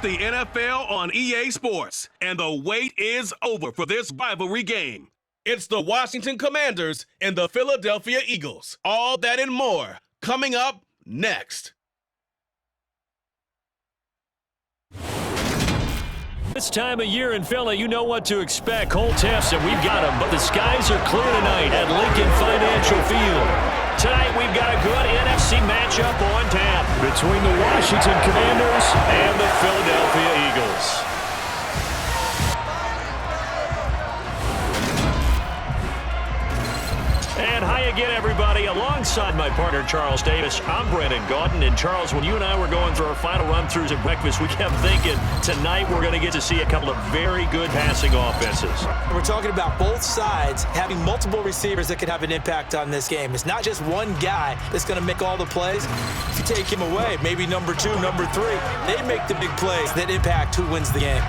the NFL on EA Sports, and the wait is over for this rivalry game. It's the Washington Commanders and the Philadelphia Eagles. All that and more coming up next. This time of year in Philly, you know what to expect. Cold temps, and we've got them, but the skies are clear tonight at Lincoln Financial Field. Tonight, we've got a good NFC matchup on tap between the Washington Commanders and the Philadelphia Eagles. And hi again, everybody. Alongside my partner, Charles Davis, I'm Brandon Gaudin. And Charles, when you and I were going through our final run-throughs at breakfast, we kept thinking tonight we're going to get to see a couple of very good passing offenses. We're talking about both sides having multiple receivers that can have an impact on this game. It's not just one guy that's going to make all the plays. If you take him away, maybe number 2, number 3, they make the big plays that impact who wins the game.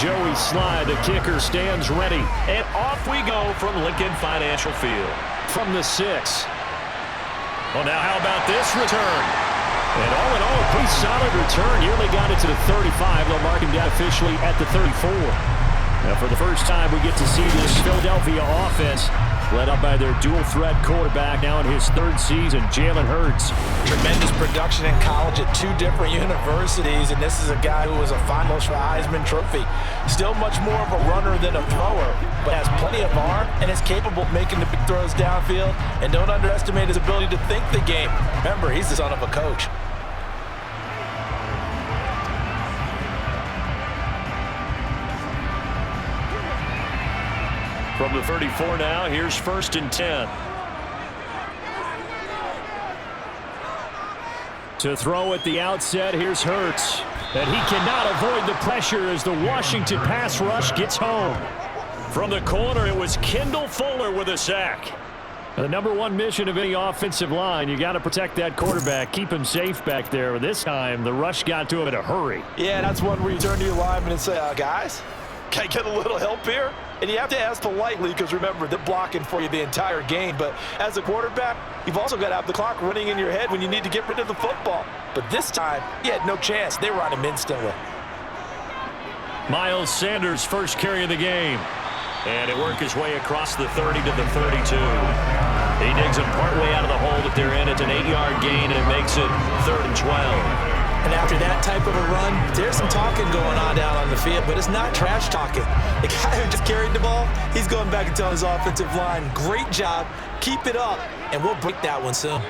Joey Sly, the kicker, stands ready. And off we go from Lincoln Financial Field. From the 6. Well, now how about this return? And all in all, a pretty solid return. Nearly got it to the 35. They'll mark him down officially at the 34. Now, for the first time, we get to see this Philadelphia offense led up by their dual-threat quarterback now in his 3rd season, Jalen Hurts. Tremendous production in college at 2 different universities, and this is a guy who was a finalist for the Heisman Trophy. Still much more of a runner than a thrower, but has plenty of arm and is capable of making the big throws downfield. And don't underestimate his ability to think the game. Remember, he's the son of a coach. From the 34 now, here's 1st and 10. To throw at the outset, here's Hurts. And he cannot avoid the pressure as the Washington pass rush gets home. From the corner, it was Kendall Fuller with a sack. The number 1 mission of any offensive line, you got to protect that quarterback, keep him safe back there. This time, the rush got to him in a hurry. Yeah, that's one where you turn to your lineman and say, guys, can I get a little help here? And you have to ask politely because, remember, they're blocking for you the entire game. But as a quarterback, you've also got to have the clock running in your head when you need to get rid of the football. But this time, he had no chance. They were on him instantly. Miles Sanders' first carry of the game. And it worked his way across the 30 to the 32. He digs him partway out of the hole that they're in. It's an 8-yard gain, and it makes it 3rd and 12. And after that type of a run, there's some talking going on down on the field, but it's not trash talking. The guy who just carried the ball, he's going back and telling his offensive line, great job, keep it up, and we'll break that one soon.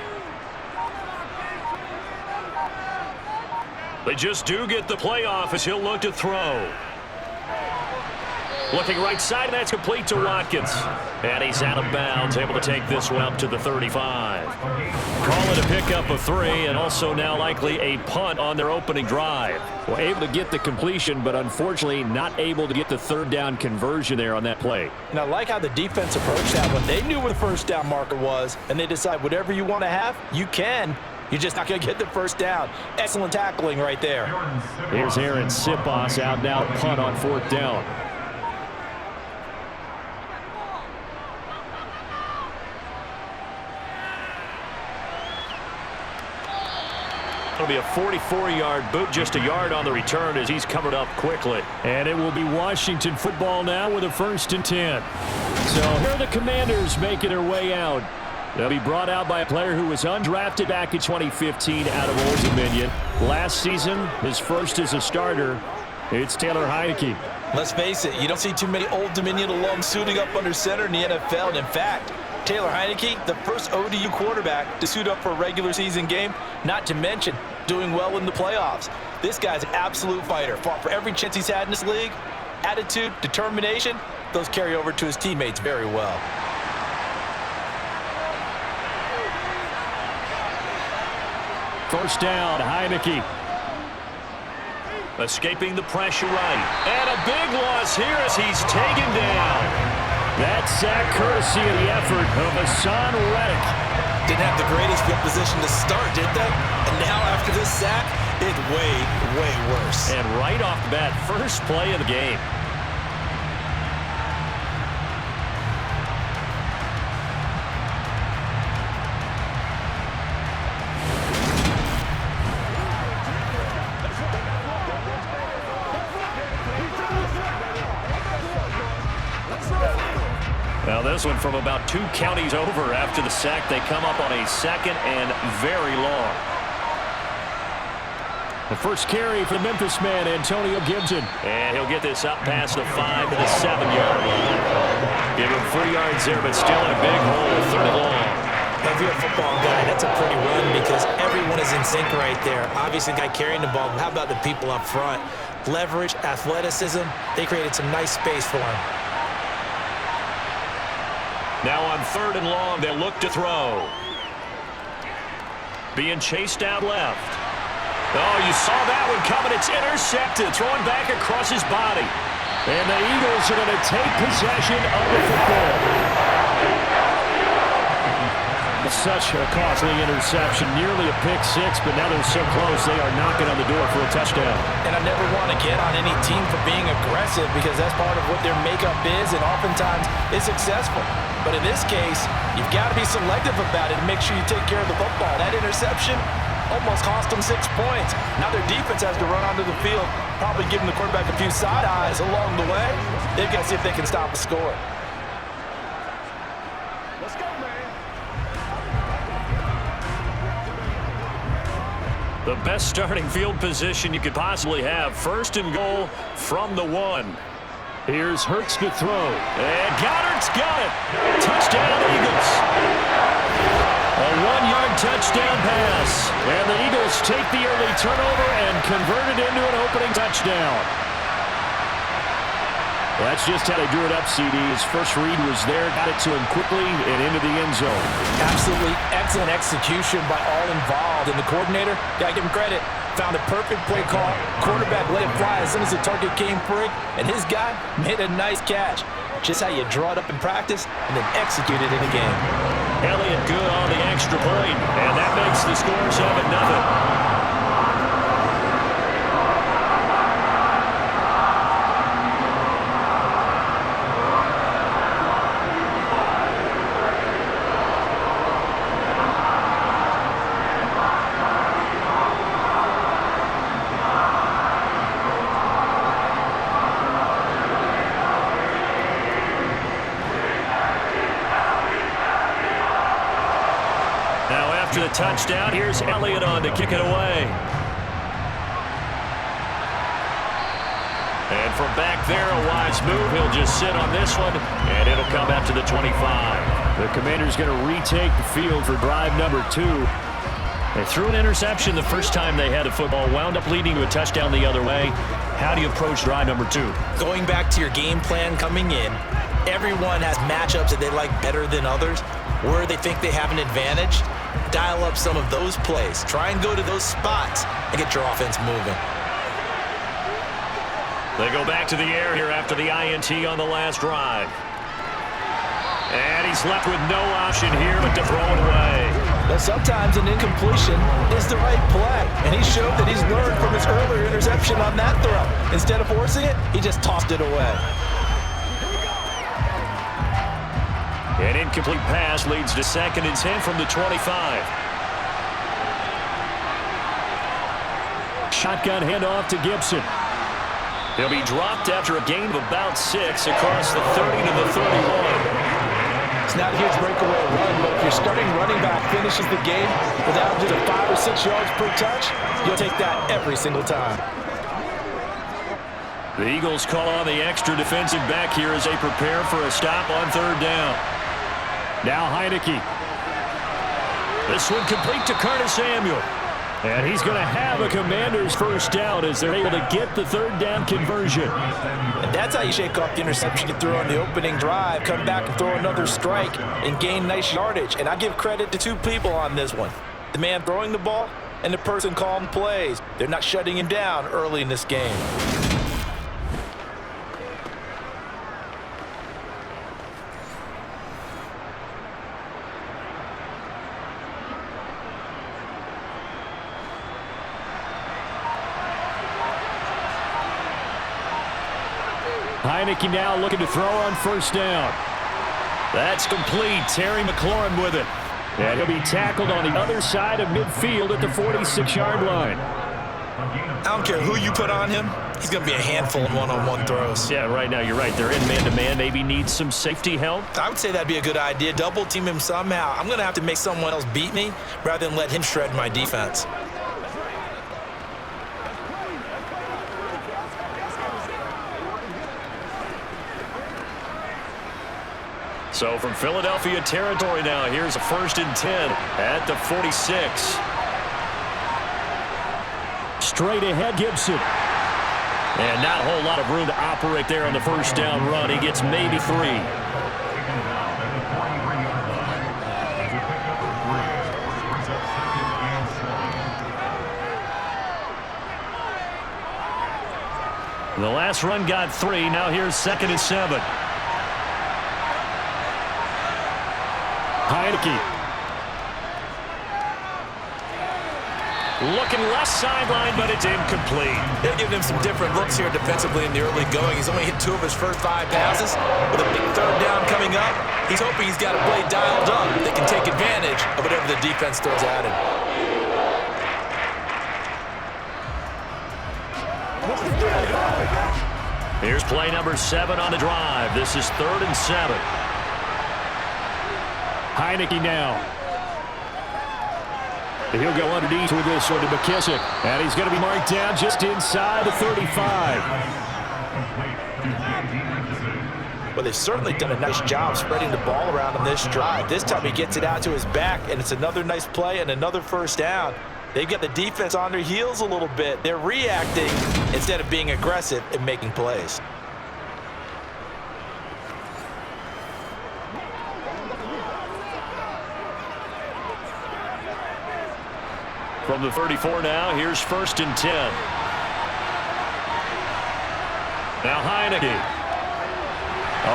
They just do get the playoff as he'll look to throw. Looking right side, and that's complete to Watkins. And he's out of bounds, able to take this one up to the 35. Call it a pickup of 3, and also now likely a punt on their opening drive. Well, able to get the completion, but unfortunately not able to get the 3rd down conversion there on that play. And I like how the defense approached that one. They knew where the 1st down marker was, and they decide whatever you want to have, you can. You're just not going to get the 1st down. Excellent tackling right there. Here's Aaron Sipos out now, punt on 4th down. It'll be a 44-yard boot, just a yard on the return as he's covered up quickly. And it will be Washington football now with a 1st and 10. So here are the Commanders making their way out. They'll be brought out by a player who was undrafted back in 2015 out of Old Dominion. Last season, his first as a starter, it's Taylor Heinicke. Let's face it, you don't see too many Old Dominion alums suiting up under center in the NFL. And in fact, Taylor Heineke, the first ODU quarterback to suit up for a regular season game, not to mention doing well in the playoffs. This guy's an absolute fighter. Fought for every chance he's had in this league. Attitude, determination, those carry over to his teammates very well. First down, Heineke. Escaping the pressure right. And a big loss here as he's taken down. That sack courtesy of the effort of Hassan Reddick. Didn't have the greatest field position to start, did they? And now after this sack, it's way, way worse. And right off the bat, first play of the game. Now this one from about 2 counties over after the sack. They come up on a second and very long. The first carry for the Memphis man, Antonio Gibson. And he'll get this up past the 5 to the 7-yard line. Give him 3 yards there, but still in a big hole, 3rd and long. If you're a football guy, that's a pretty run because everyone is in sync right there. Obviously, the guy carrying the ball. How about the people up front? Leverage, athleticism. They created some nice space for him. Now on 3rd and long, they'll look to throw. Being chased out left. Oh, you saw that one coming. It's intercepted. Throwing back across his body. And the Eagles are going to take possession of the football. Such a costly interception. Nearly a pick six, but now they're so close they are knocking on the door for a touchdown. And I never want to get on any team for being aggressive because that's part of what their makeup is, and oftentimes it's successful. But in this case, you've got to be selective about it and make sure you take care of the football. That interception almost cost them 6 points. Now their defense has to run onto the field, probably giving the quarterback a few side eyes along the way. They've got to see if they can stop a score. Let's go, man. The best starting field position you could possibly have. 1st and goal from the 1. Here's Hurts to throw. And Goddard's got it. Touchdown, Eagles. A 1-yard touchdown pass. And the Eagles take the early turnover and convert it into an opening touchdown. That's just how they drew it up, CD. His first read was there, got it to him quickly and into the end zone. Absolutely excellent execution by all involved. And the coordinator, got to give him credit, found a perfect play call. Quarterback let it fly as soon as the target came free. And his guy made a nice catch. Just how you draw it up in practice and then execute it in the game. Elliott good on the extra point, and that makes the score 7-0. After the touchdown, here's Elliott on to kick it away. And from back there, a wise move. He'll just sit on this one, and it'll come out to the 25. The Commanders going to retake the field for drive number 2. They threw an interception the first time they had a football, wound up leading to a touchdown the other way. How do you approach drive number 2? Going back to your game plan coming in, everyone has matchups that they like better than others, where they think they have an advantage. Dial up some of those plays. Try and go to those spots and get your offense moving. They go back to the air here after the INT on the last drive. And he's left with no option here but to throw it away. But sometimes an incompletion is the right play. And he showed that he's learned from his earlier interception on that throw. Instead of forcing it, he just tossed it away. An incomplete pass leads to 2nd and 10 from the 25. Shotgun handoff to Gibson. He'll be dropped after a gain of about 6 across the 30 to the 31. It's not a huge breakaway run, but if your starting running back finishes the game with averages of 5 or 6 yards per touch, you'll take that every single time. The Eagles call on the extra defensive back here as they prepare for a stop on 3rd down. Now Heineke. This one complete to Curtis Samuel. And he's going to have a Commanders first down as they're able to get the third down conversion. And that's how you shake off the interception you threw on the opening drive, come back and throw another strike and gain nice yardage. And I give credit to two people on this one. The man throwing the ball and the person calling plays. They're not shutting him down early in this game. Heineke now looking to throw on first down. That's complete. Terry McLaurin with it. And he'll be tackled on the other side of midfield at the 46-yard line. I don't care who you put on him. He's going to be a handful in one-on-one throws. Yeah, right now you're right. They're in man-to-man. Maybe needs some safety help. I would say that'd be a good idea. Double team him somehow. I'm going to have to make someone else beat me rather than let him shred my defense. So from Philadelphia territory now, here's a 1st and 10 at the 46. Straight ahead, Gibson. And not a whole lot of room to operate there on the first down run. He gets maybe 3. The last run got 3. Now here's 2nd and 7. Heineke. Looking left sideline, but it's incomplete. They're giving him some different looks here defensively in the early going. He's only hit 2 of his first 5 passes. With a big third down coming up, he's hoping he's got a play dialed up that can take advantage of whatever the defense throws at him. Here's play number 7 on the drive. This is 3rd and 7. Heineke now. He'll go underneath with this one to McKissick. And he's going to be marked down just inside the 35. Well, they've certainly done a nice job spreading the ball around on this drive. This time he gets it out to his back, and it's another nice play and another first down. They've got the defense on their heels a little bit. They're reacting instead of being aggressive and making plays. From the 34 now, here's 1st and 10. Now Heineke.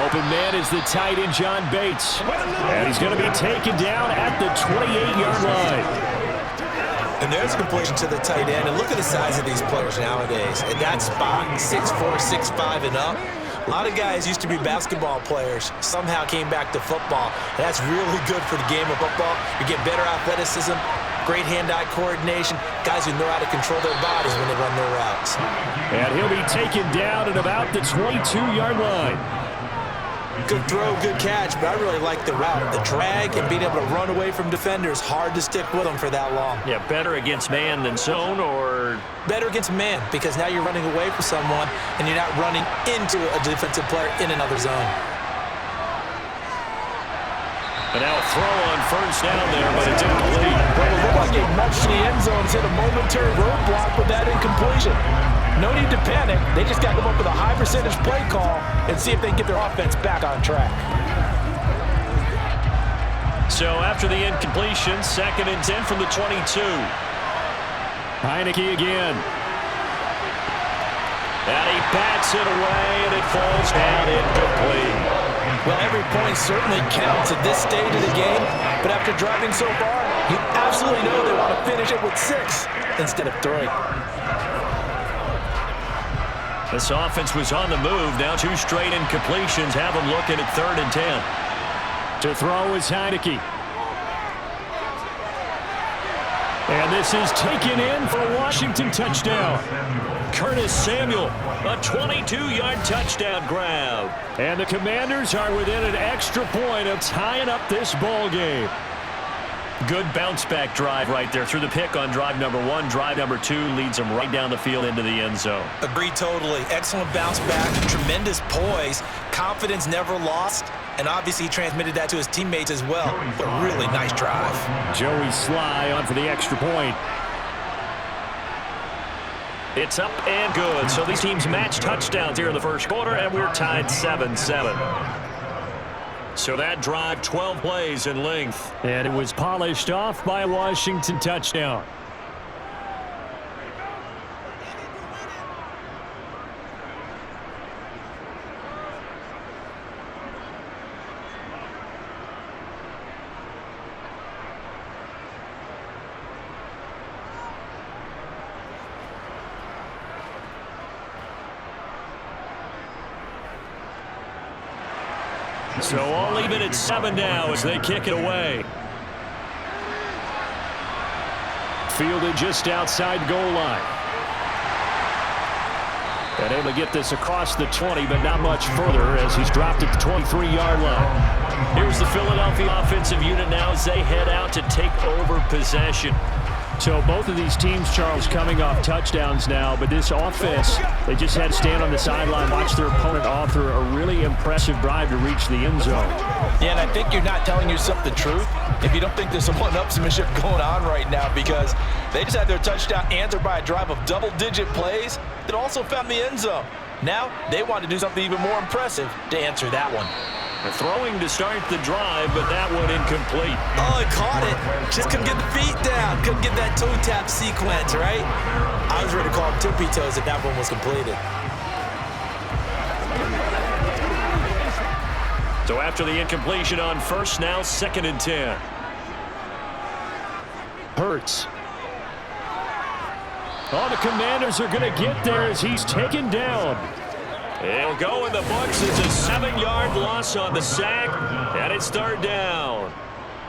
Open man is the tight end, John Bates. And he's going to be taken down at the 28-yard line. And there's a completion to the tight end. And look at the size of these players nowadays. At that spot, 6'4", 6'5", and up. A lot of guys used to be basketball players, somehow came back to football. And that's really good for the game of football. You get better athleticism, great hand-eye coordination, guys who know how to control their bodies when they run their routes. And he'll be taken down at about the 22-yard line. Good throw, good catch, but I really like the route. The drag and being able to run away from defenders, hard to stick with them for that long. Yeah, better against man than zone, or? Better against man, because now you're running away from someone and you're not running into a defensive player in another zone. And now a throw on first down there, but it didn't complete. Well, it looked like it nudged the end zone, hit a momentary roadblock with that incompletion. No need to panic. They just got to come up with a high percentage play call and see if they can get their offense back on track. So after the incompletion, 2nd and 10 from the 22. Heineke again. And he bats it away, and it falls down incomplete. Well, every point certainly counts at this stage of the game, but after driving so far, you absolutely know they want to finish it with 6 instead of 3. This offense was on the move. Now 2 straight incompletions have them looking at 3rd and 10. To throw is Heineke. And this is taken in for a Washington touchdown. Curtis Samuel, a 22-yard touchdown grab. And the Commanders are within an extra point of tying up this ball game. Good bounce-back drive right there through the pick on drive number 1. Drive number 2 leads them right down the field into the end zone. Agree totally. Excellent bounce back, tremendous poise, confidence never lost, and obviously he transmitted that to his teammates as well. A really nice drive. Joey Sly on for the extra point. It's up and good. So these teams match touchdowns here in the first quarter, and we're tied 7-7. So that drive, 12 plays in length. And it was polished off by a Washington touchdown. So all even at 7 now as they kick it away. Fielded just outside goal line. And able to get this across the 20, but not much further as he's dropped at the 23-yard line. Here's the Philadelphia offensive unit now as they head out to take over possession. So both of these teams, Charles, coming off touchdowns now, but this offense, they just had to stand on the sideline, watch their opponent author a really impressive drive to reach the end zone. Yeah, and I think you're not telling yourself the truth if you don't think there's some one-upsmanship going on right now, because they just had their touchdown answered by a drive of double-digit plays that also found the end zone. Now they want to do something even more impressive to answer that one. Throwing to start the drive, but that one incomplete. Oh, he caught it. Just couldn't get the feet down. Couldn't get that toe tap sequence, right? I was ready to call him tippy toes if that one was completed. So after the incompletion on first, now 2nd and 10. Hurts. Oh, the Commanders are going to get there as he's taken down. He'll go in the books. It's a 7-yard loss on the sack, and it's 3rd down.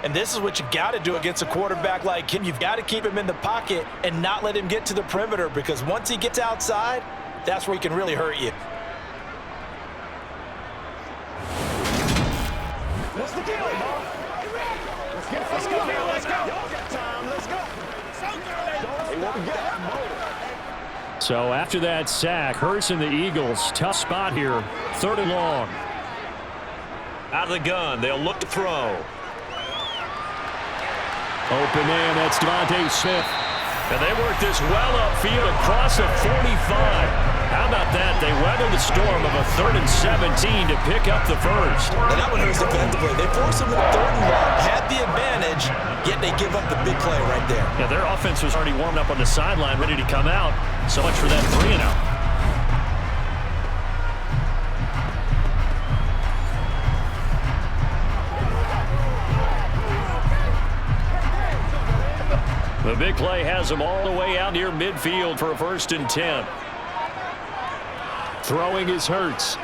And this is what you got to do against a quarterback like him. You've got to keep him in the pocket and not let him get to the perimeter, because once he gets outside, that's where he can really hurt you. What's the deal, Mo? Let's go. Let's go. Y'all got time. Let's go. Hey, what we got, Mo? So after that sack, Hurts and the Eagles, tough spot here, 3rd and long. Out of the gun, they'll look to throw. Open man, that's Devontae Smith. And they work this well upfield across the 45. How about that? They weathered the storm of a 3rd and 17 to pick up the first. And that one hurts defensively. They forced him in 3rd and long, had the advantage, yet they give up the big play right there. Yeah, their offense was already warmed up on the sideline, ready to come out. So much for that 3-and-out. The big play has them all the way out near midfield for a 1st and 10. Throwing is Hurts.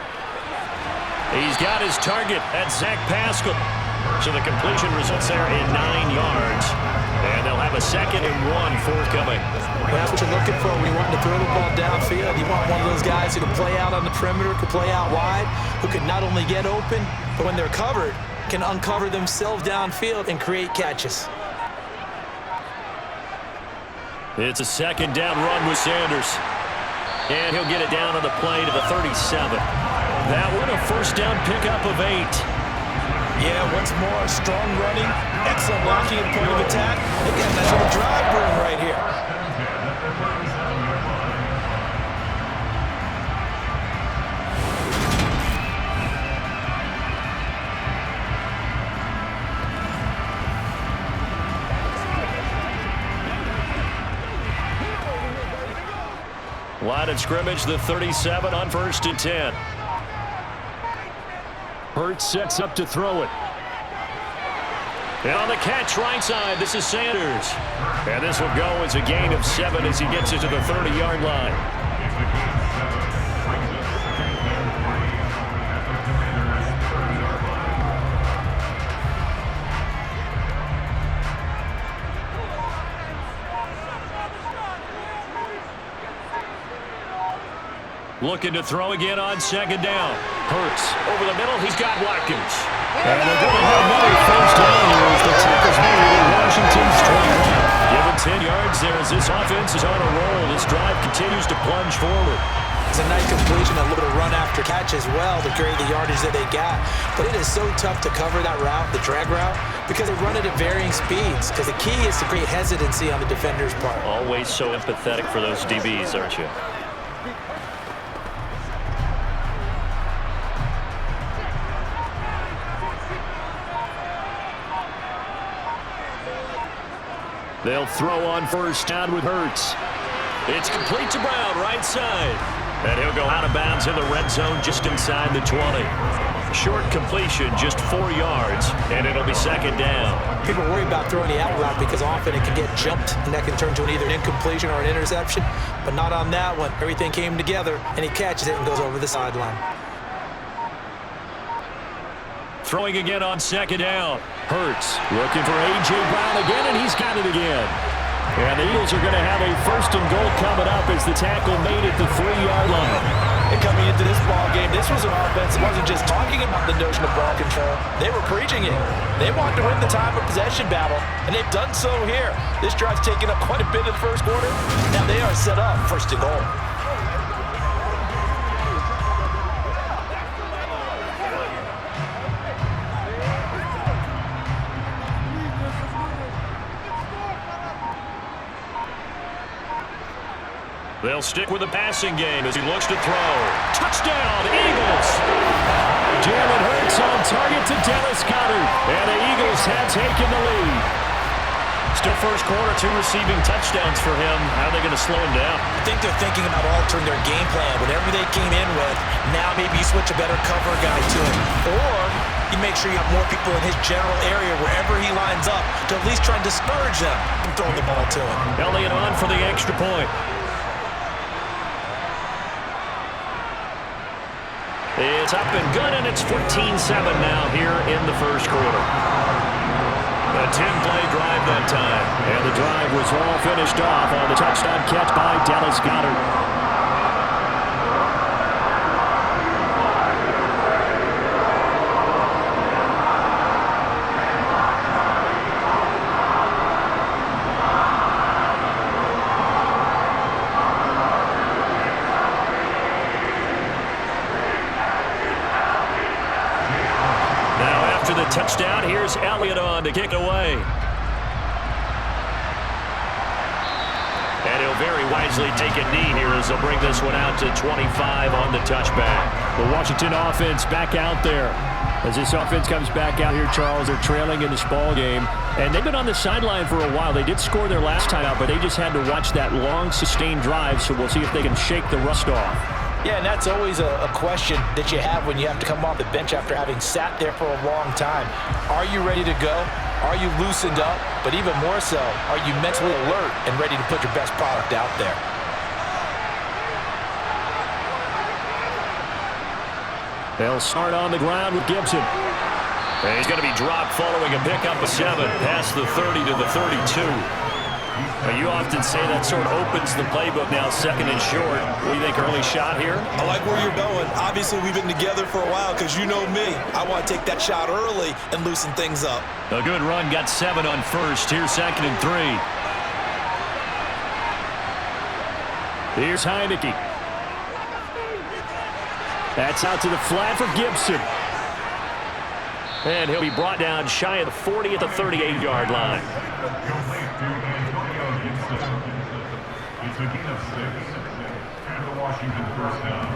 He's got his target at Zach Pascal. So the completion results there in 9 yards. And they'll have a 2nd and 1 forthcoming. Well, that's what you're looking for when you want to throw the ball downfield. You want one of those guys who can play out on the perimeter, can play out wide, who can not only get open, but when they're covered, can uncover themselves downfield and create catches. It's a 2nd down run with Sanders. And he'll get it down on the play to the 37. That one a 1st down pickup of 8. Yeah, once more, strong running, excellent blocking and point of attack. They got a nice little drive brewing right here. Line of scrimmage, the 37 on 1st and 10. Hurts sets up to throw it. And on the catch right side, this is Sanders. And this will go as a gain of 7 as he gets it to the 30-yard line. Looking to throw again on 2nd down. Hurts over the middle. He's got Watkins. And they're going to have another 1st down here as the tackle's made at Washington's 21. Given 10 yards there as this offense is on a roll. This drive continues to plunge forward. It's a nice completion, a little bit of run after catch as well to create the yardage that they got. But it is so tough to cover that route, the drag route, because they run it at varying speeds. Because the key is to create hesitancy on the defender's part. Always so empathetic for those DBs, aren't you? They'll throw on first down with Hurts. It's complete to Brown, right side. And he'll go out of bounds in the red zone just inside the 20. Short completion, just 4 yards, and it'll be second down. People worry about throwing the out route because often it can get jumped, and that can turn to either an incompletion or an interception. But not on that one. Everything came together, and he catches it and goes over the sideline. Throwing again on second down. Hurts looking for A.J. Brown again, and he's got it again. And the Eagles are going to have a first and goal coming up as the tackle made at the 3-yard line. And coming into this ball game, this was an offense that wasn't just talking about the notion of ball control. They were preaching it. They wanted to win the time of possession battle, and they've done so here. This drive's taken up quite a bit in the first quarter. Now they are set up first and goal. They'll stick with the passing game as he looks to throw. Touchdown, Eagles! Jalen Hurts on target to Dallas Goedert. And the Eagles have taken the lead. Still first quarter, 2 receiving touchdowns for him. How are they going to slow him down? I think they're thinking about altering their game plan. Whatever they came in with, now maybe you switch a better cover guy to him. Or you make sure you have more people in his general area wherever he lines up to at least try and discourage them from throwing the ball to him. Elliott on for the extra point. It's up and good, and it's 14-7 now here in the first quarter. A 10-play drive that time. And the drive was all finished off on the touchdown catch by Dallas Goedert. Touchdown, here's Elliott on to kick away. And he'll very wisely take a knee here as they'll bring this one out to 25 on the touchback. The Washington offense back out there. As this offense comes back out here, Charles, they're trailing in this ball game. And they've been on the sideline for a while. They did score their last time out, but they just had to watch that long, sustained drive, so we'll see if they can shake the rust off. Yeah, and that's always a question that you have when you have to come off the bench after having sat there for a long time. Are you ready to go? Are you loosened up? But even more so, are you mentally alert and ready to put your best product out there? They'll start on the ground with Gibson. And he's going to be dropped following a pickup of 7 past the 30 to the 32. You often say that sort of opens the playbook now, second and short. What do you think, early shot here? I like where you're going. Obviously, we've been together for a while because you know me. I want to take that shot early and loosen things up. A good run, got 7 on first. Here's second and 3. Here's Heineke. That's out to the flat for Gibson. And he'll be brought down shy of the 40 at the 38-yard line. It's a gain of 6, and the Washington first down.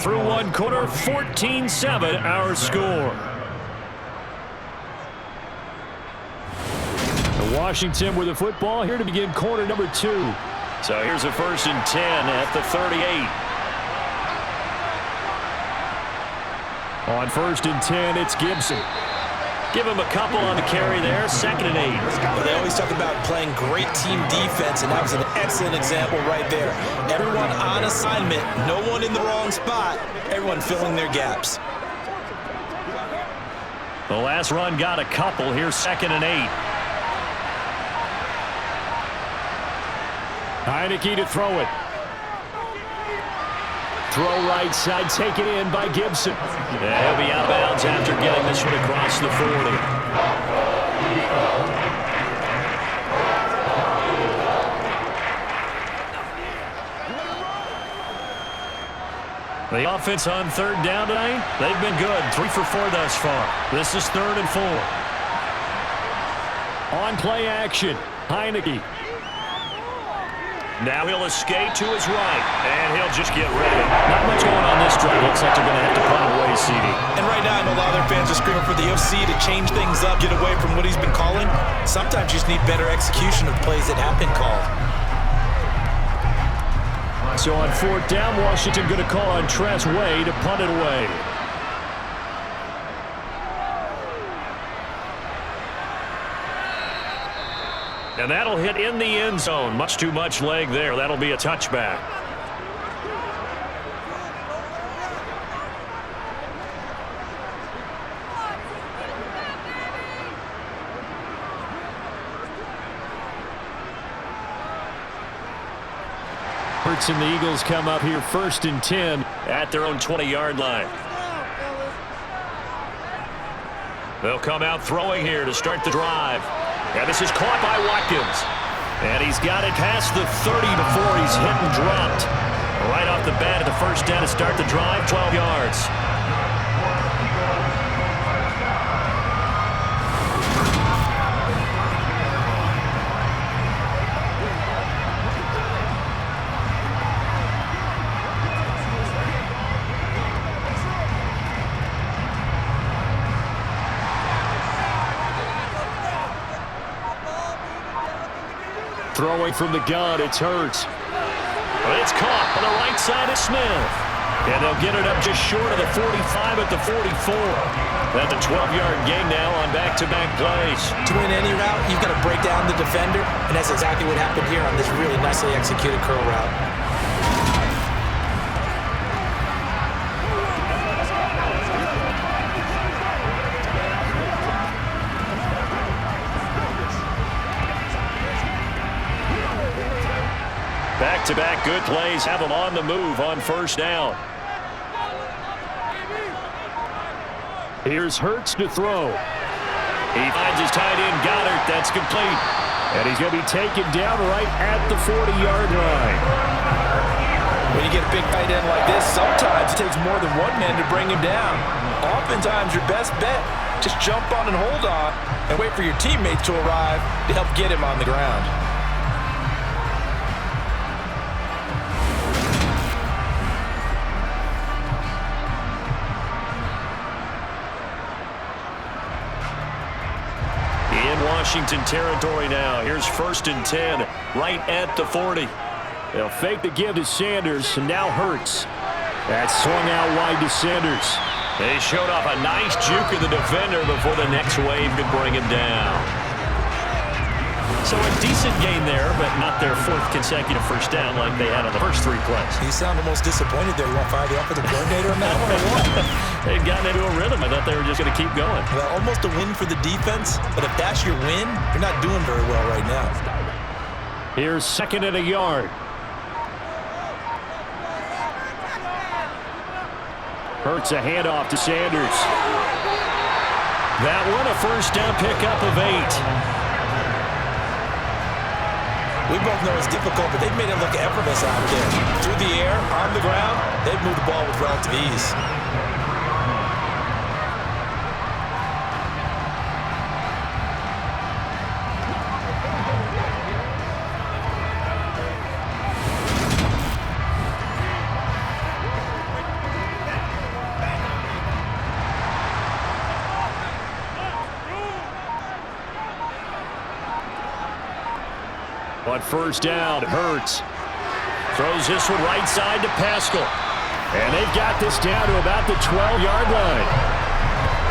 Through one quarter, 14-7, our score. And Washington with the football here to begin quarter number 2. So here's a 1st and 10 at the 38. On 1st and 10, it's Gibson. Give him a couple on the carry there. 2nd and 8. Well, they always talk about playing great team defense, and that was an excellent example right there. Everyone on assignment, no one in the wrong spot, everyone filling their gaps. The last run got a couple. Here's 2nd and 8. Heineke to throw it. Throw right side, taken in by Gibson. He'll be out of bounds after getting this one across the 40. The offense on third down tonight, they've been good. 3 for 4 thus far. This is 3rd and 4. On play action, Heineke. Now he'll escape to his right, and he'll just get rid of it. Not much going on this drive. Looks like they're going to have to punt away, CD. And right now, I know a lot of their fans are screaming for the OC to change things up, get away from what he's been calling. Sometimes you just need better execution of plays that have been called. So on 4th down, Washington going to call on Tress Way to punt it away. And that'll hit in the end zone. Much too much leg there. That'll be a touchback. Hurts and the Eagles come up here 1st and 10 at their own 20-yard line. They'll come out throwing here to start the drive. And this is caught by Watkins. And he's got it past the 30 before he's hit and dropped. Right off the bat at the 1st down to start the drive, 12 yards. Throwing from the gun, it's Hurts. But it's caught on the right side of Smith. And they'll get it up just short of the 45 at the 44. That's a 12-yard gain now on back-to-back plays. To win any route, you've got to break down the defender, and that's exactly what happened here on this really nicely executed curl route. Back-to-back good plays have them on the move on 1st down. Here's Hurts to throw. He finds his tight end Goddard. That's complete. And he's going to be taken down right at the 40-yard line. When you get a big tight end like this, sometimes it takes more than one man to bring him down. Oftentimes, your best bet, just jump on and hold on and wait for your teammates to arrive to help get him on the ground. Washington territory now. Here's 1st and 10 right at the 40. They'll fake the give to Sanders, and now Hurts. That's swung out wide to Sanders. They showed off a nice juke of the defender before the next wave could bring him down. So a decent gain there, but not their 4th consecutive 1st down like they had on the first 3 plays. You sound almost disappointed there. You want to fire the offensive coordinator on that one or what? They'd gotten into a rhythm. I thought they were just going to keep going. Well, almost a win for the defense, but if that's your win, you're not doing very well right now. Here's 2nd and a yard. Hurts a handoff to Sanders. That one a 1st down pickup of 8. We both know it's difficult, but they've made it look effortless out there. Through the air, on the ground, they've moved the ball with relative ease. On 1st down, Hurts throws this one right side to Pascal. And they've got this down to about the 12-yard line.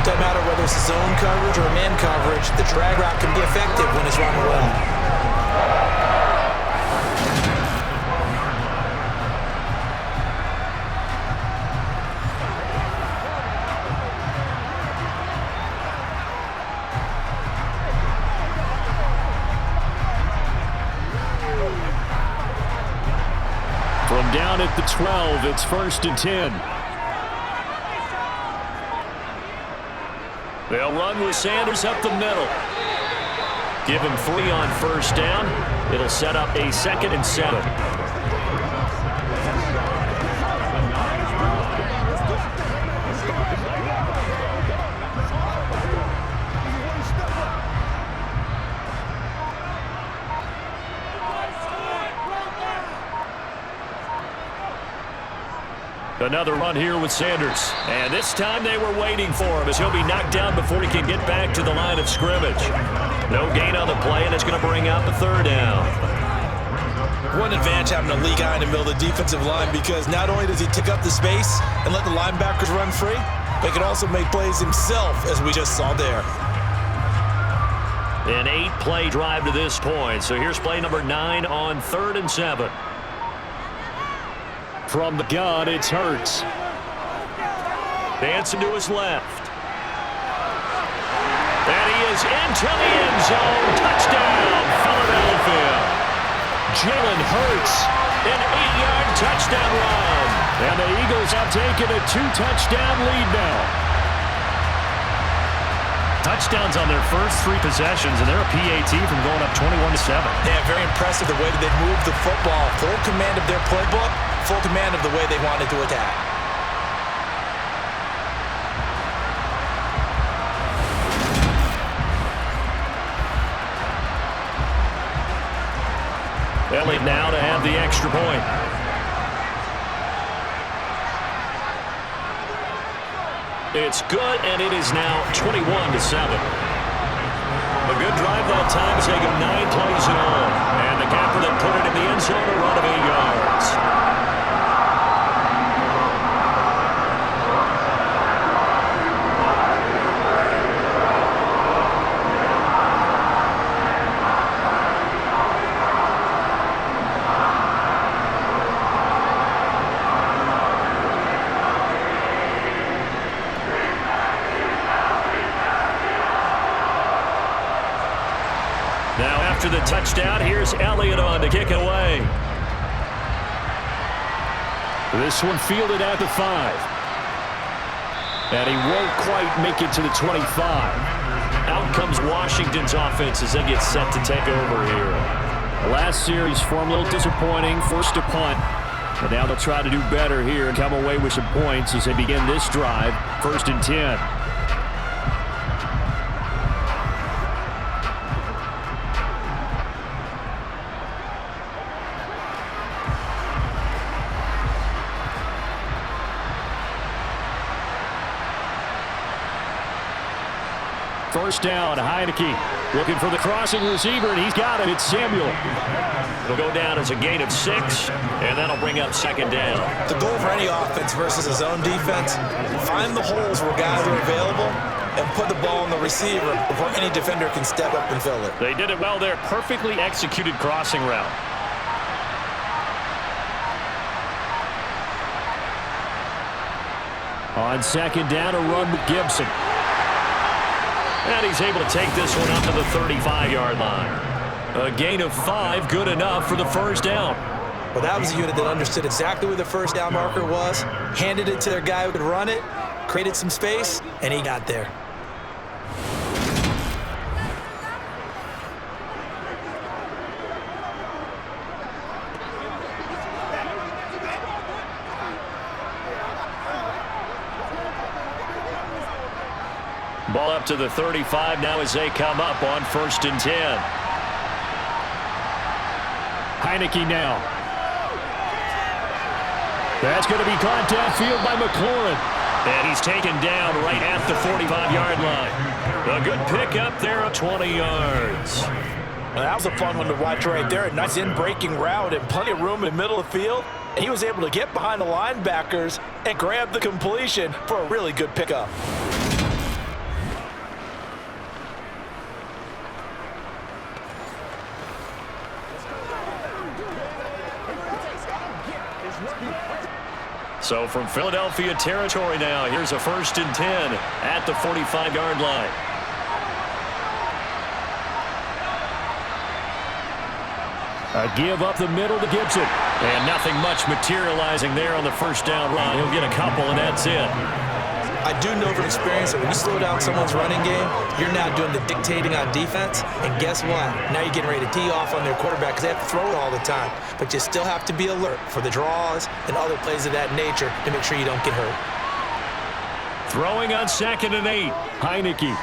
Doesn't matter whether it's zone coverage or man coverage, the drag route can be effective when it's run well. From down at the 12, it's 1st and 10. They'll run with Sanders up the middle. Give him 3 on 1st down. It'll set up a 2nd and 7. Another run here with Sanders. And this time they were waiting for him as he'll be knocked down before he can get back to the line of scrimmage. No gain on the play, and it's going to bring up a third down. One advantage having a league guy in the middle of the defensive line, because not only does he take up the space and let the linebackers run free, but he can also make plays himself, as we just saw there. An 8-play drive to this point. So here's play number 9 on 3rd and 7. From the gun, it's Hurts. Dancing to his left. And he is into the end zone. Touchdown, Philadelphia. Jalen Hurts, an 8-yard touchdown run. And the Eagles have taken a 2-touchdown lead now. Touchdowns on their first 3 possessions, and they're a PAT from going up 21-7. Yeah, very impressive the way that they moved the football. Full command of their playbook, full command of the way they wanted to attack. Elliott now to have the extra point. It's good, and it is now 21-7. A good drive that time, taking 9 plays in all. And the capper that put it in the end zone, a run of 8 yards. Now after the touchdown, here's Elliott on to kick it away. This one fielded at the 5. And he won't quite make it to the 25. Out comes Washington's offense as they get set to take over here. Last series form a little disappointing, forced a punt. But now they'll try to do better here and come away with some points as they begin this drive, 1st and 10. First down, Heineke looking for the crossing receiver, and he's got it. It's Samuel. It'll go down as a gain of 6, and that'll bring up 2nd down. The goal for any offense versus a zone defense, find the holes where guys are available and put the ball on the receiver before any defender can step up and fill it. They did it well there. Perfectly executed crossing route. On 2nd down, a run with Gibson. And he's able to take this one up to the 35-yard line. A gain of 5, good enough for the 1st down. Well, that was a unit that understood exactly where the 1st down marker was, handed it to their guy who could run it, created some space, and he got there. Ball up to the 35 now as they come up on 1st and 10. Heineke now. That's going to be caught downfield by McLaurin. And he's taken down right at the 45-yard line. A good pick up there at 20 yards. Well, that was a fun one to watch right there. A nice in-breaking route and plenty of room in the middle of the field. And he was able to get behind the linebackers and grab the completion for a really good pickup. So from Philadelphia territory now, here's a 1st and 10 at the 45-yard line. A give up the middle to Gibson. And nothing much materializing there on the 1st down run. He'll get a couple, and that's it. I do know from experience that when you slow down someone's running game, you're now doing the dictating on defense. And guess what? Now you're getting ready to tee off on their quarterback because they have to throw it all the time. But you still have to be alert for the draws and other plays of that nature to make sure you don't get hurt. Throwing on 2nd and 8. Heineke.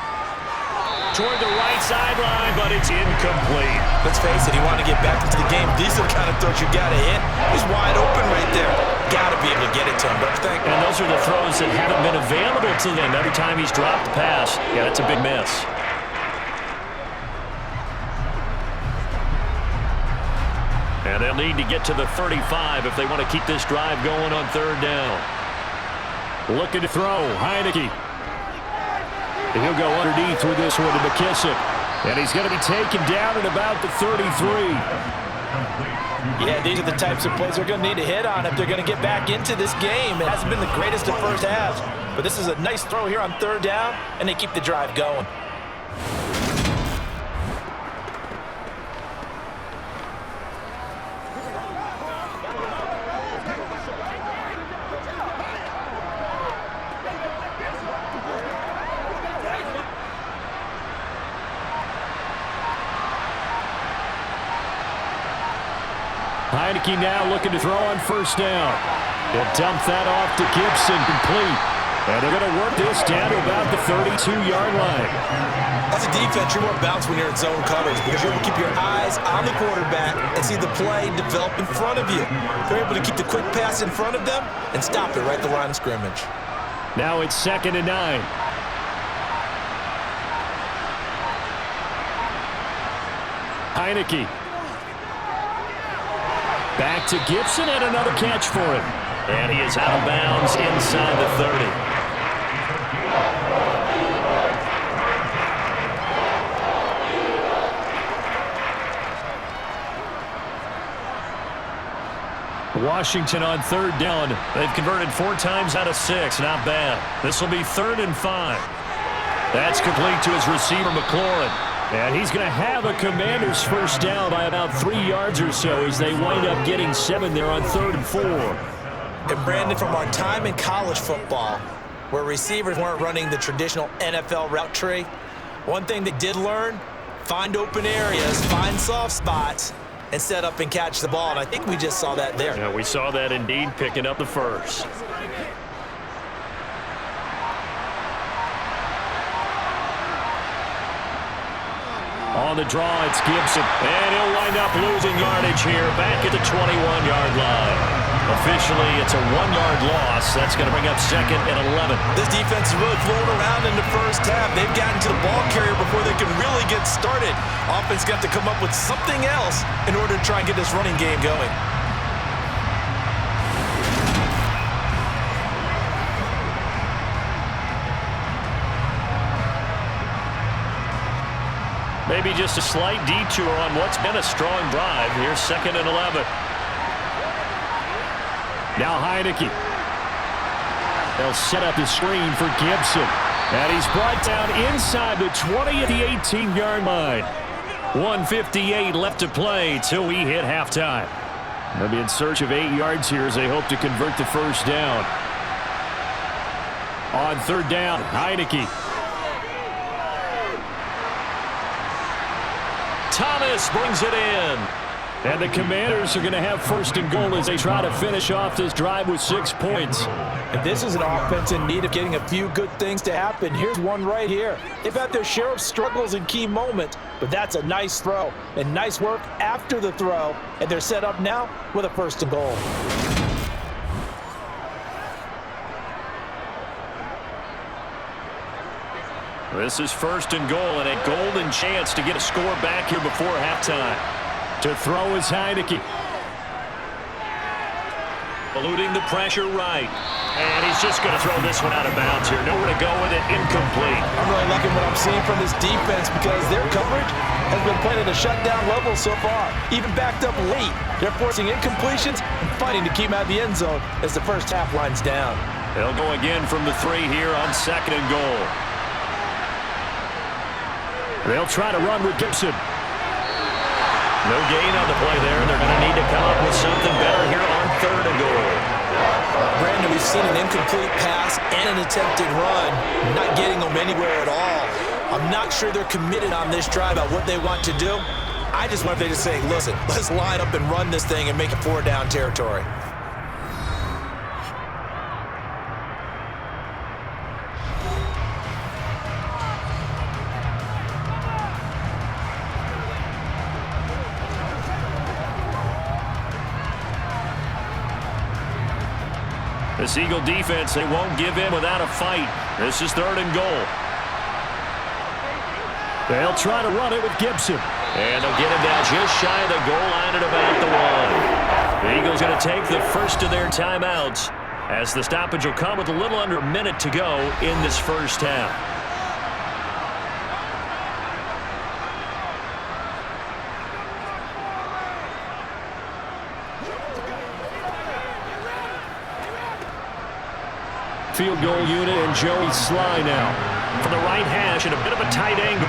Toward the right sideline, but it's incomplete. Let's face it, you want to get back into the game. These are the kind of throws you got to hit. He's wide open right there. Got to be able to get it to to him, don't you think? And those are the throws that haven't been available to them every time he's dropped the pass. Yeah, that's a big miss. And they'll need to get to the 35 if they want to keep this drive going on third down. Looking to throw, Heineke. He'll go underneath with this one to McKissick. And he's going to be taken down at about the 33. Yeah, these are the types of plays they're going to need to hit on if they're going to get back into this game. It hasn't been the greatest of first halves, but this is a nice throw here on third down, and they keep the drive going. Heineke now looking to throw on first down. He'll dump that off to Gibson, complete. And they're going to work this down to about the 32-yard line. As a defense, you're more balanced when you're in zone coverage because you're able to keep your eyes on the quarterback and see the play develop in front of you. They're able to keep the quick pass in front of them and stop it right at the line of scrimmage. Now it's 2nd and 9. Heineke. Back to Gibson and another catch for him. And he is out of bounds inside the 30. Washington on third down. They've converted 4 times out of 6. Not bad. This will be 3rd and 5. That's complete to his receiver, McLaurin. And he's going to have a Commanders first down by about 3 yards or so as they wind up getting 7 there on 3rd and 4. And Brandon, from our time in college football, where receivers weren't running the traditional NFL route tree, one thing they did learn, find open areas, find soft spots, and set up and catch the ball. And I think we just saw that there. Yeah, we saw that indeed, picking up the first. On the draw, it's Gibson. And he'll wind up losing yardage here back at the 21-yard line. Officially, it's a 1-yard loss. That's going to bring up 2nd and 11. This defense is really floating around in the first half. They've gotten to the ball carrier before they can really get started. Offense got to come up with something else in order to try and get this running game going. Maybe just a slight detour on what's been a strong drive. Here's 2nd and 11. Now Heineke. They'll set up the screen for Gibson. And he's brought down inside the 20 at the 18-yard line. 1:58 left to play till we hit halftime. They'll be in search of 8 yards here as they hope to convert the first down. On third down, Heineke. Thomas brings it in. And the Commanders are going to have 1st and goal as they try to finish off this drive with 6 points. And this is an offense in need of getting a few good things to happen. Here's one right here. They've had their share of struggles in key moments, but that's a nice throw and nice work after the throw. And they're set up now with a 1st and goal. This is 1st and goal and a golden chance to get a score back here before halftime. To throw is Heineke. Eluding the pressure right. And he's just going to throw this one out of bounds here. Nowhere to go with it. Incomplete. I'm really liking what I'm seeing from this defense because their coverage has been playing at a shutdown level so far. Even backed up late. They're forcing incompletions and fighting to keep them out of the end zone as the first half lines down. They'll go again from the 3 here on 2nd and goal. They'll try to run with Gibson. No gain on the play there. They're going to need to come up with something better here on 3rd and goal. Brandon, we've seen an incomplete pass and an attempted run, not getting them anywhere at all. I'm not sure they're committed on this drive about what they want to do. I just want them to say, listen, let's line up and run this thing and make it 4-down territory. This Eagle defense, they won't give in without a fight. This is 3rd and goal. They'll try to run it with Gibson. And they'll get him down just shy of the goal line at about the 1. The Eagles going to take the first of their timeouts as the stoppage will come with a little under a minute to go in this first half. Field goal unit and Joey Sly now from the right hash at a bit of a tight angle.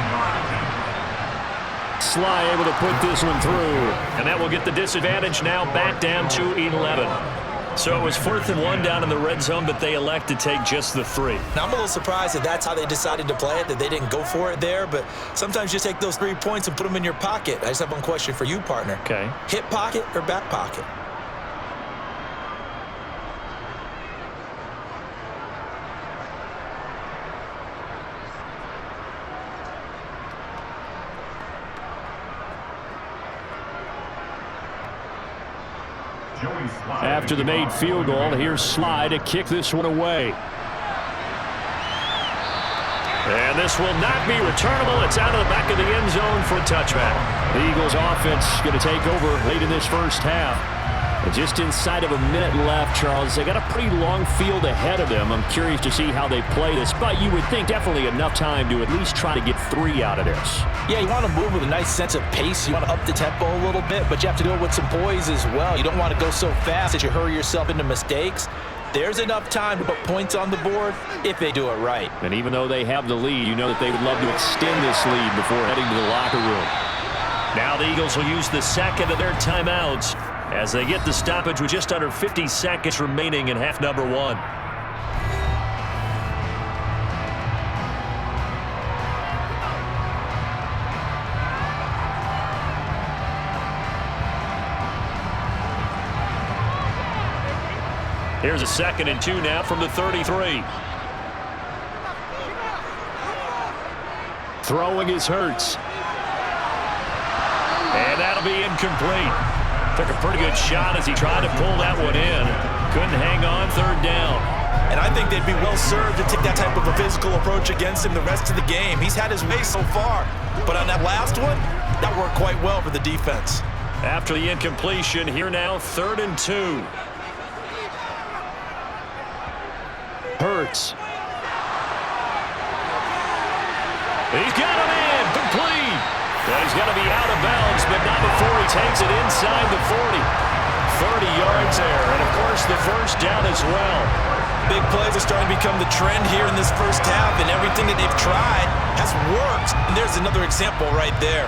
Sly able to put this one through, and that will get the disadvantage now back down to 11. So it was 4th and 1 down in the red zone, but they elect to take just the 3. Now, I'm a little surprised that that's how they decided to play it, that they didn't go for it there, but sometimes you take those 3 points and put them in your pocket. I just have one question for you, partner. Okay. Hip pocket or back pocket? After the made field goal, here's Sly to kick this one away. And this will not be returnable. It's out of the back of the end zone for a touchback. The Eagles offense going to take over late in this first half. And just inside of a minute left, Charles. They got a pretty long field ahead of them. I'm curious to see how they play this, but you would think definitely enough time to at least try to get 3 out of this. Yeah, you want to move with a nice sense of pace. You want to up the tempo a little bit, but you have to do it with some poise as well. You don't want to go so fast that you hurry yourself into mistakes. There's enough time to put points on the board if they do it right. And even though they have the lead, you know that they would love to extend this lead before heading to the locker room. Now the Eagles will use the second of their timeouts as they get the stoppage with just under 50 seconds remaining in half number 1. Here's a 2nd and 2 now from the 33. Throwing is Hurts. And that'll be incomplete. Took a pretty good shot as he tried to pull that one in. Couldn't hang on 3rd down. And I think they'd be well served to take that type of a physical approach against him the rest of the game. He's had his way so far. But on that last one, that worked quite well for the defense. After the incompletion, here now 3rd and 2. Hurts. He's got him in. Complete. And he's going to be out of bounds, but not before he takes it inside the 40. 30 yards there, and of course the first down as well. Big plays are starting to become the trend here in this first half, and everything that they've tried has worked. And there's another example right there.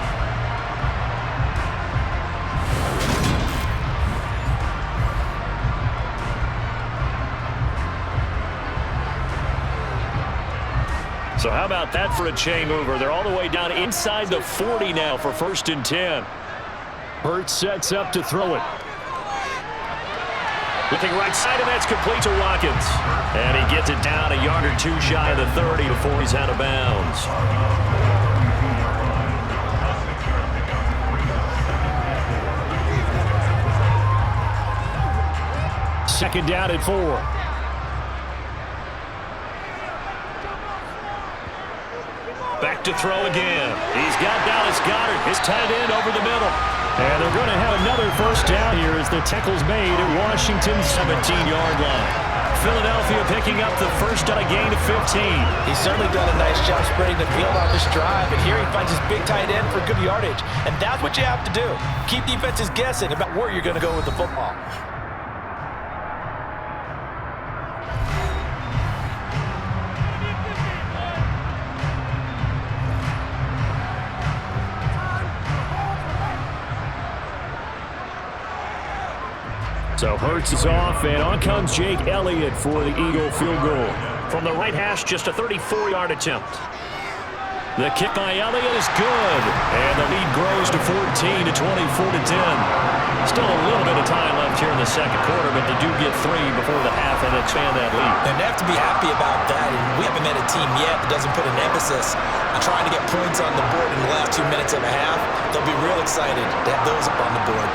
So how about that for a chain mover? They're all the way down inside the 40 now for 1st and 10. Hurts sets up to throw it. Looking right side, and that's complete to Watkins. And he gets it down a yard or 2 shy of the 30 before he's out of bounds. Second down at 4. Back to throw again. He's got Dallas Goedert, his tight end, over the middle. And they're going to have another first down here as the tackle's made at Washington's 17-yard line. Philadelphia picking up the first on a gain of 15. He's certainly done a nice job spreading the field on this drive, and here he finds his big tight end for good yardage. And that's what you have to do. Keep defenses guessing about where you're going to go with the football. So Hurts is off, and on comes Jake Elliott for the Eagle field goal. From the right hash, just a 34-yard attempt. The kick by Elliott is good, and the lead grows to 14 to 24 to 10. Still a little bit of time left here in the second quarter, but they do get 3 before the half and expand that lead. And they have to be happy about that, and we haven't met a team yet that doesn't put an emphasis on trying to get points on the board in the last 2 minutes of a half. They'll be real excited to have those up on the board.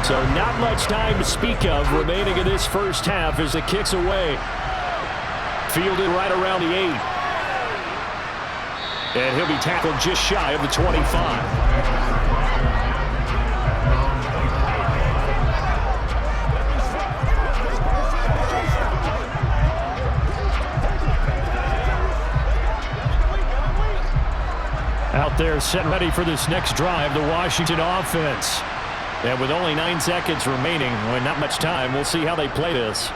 So not much time to speak of remaining in this first half as the kick's away. Fielded right around the 8. And he'll be tackled just shy of the 25. Out there set ready for this next drive, the Washington offense. And with only 9 seconds remaining, well, not much time, we'll see how they play this.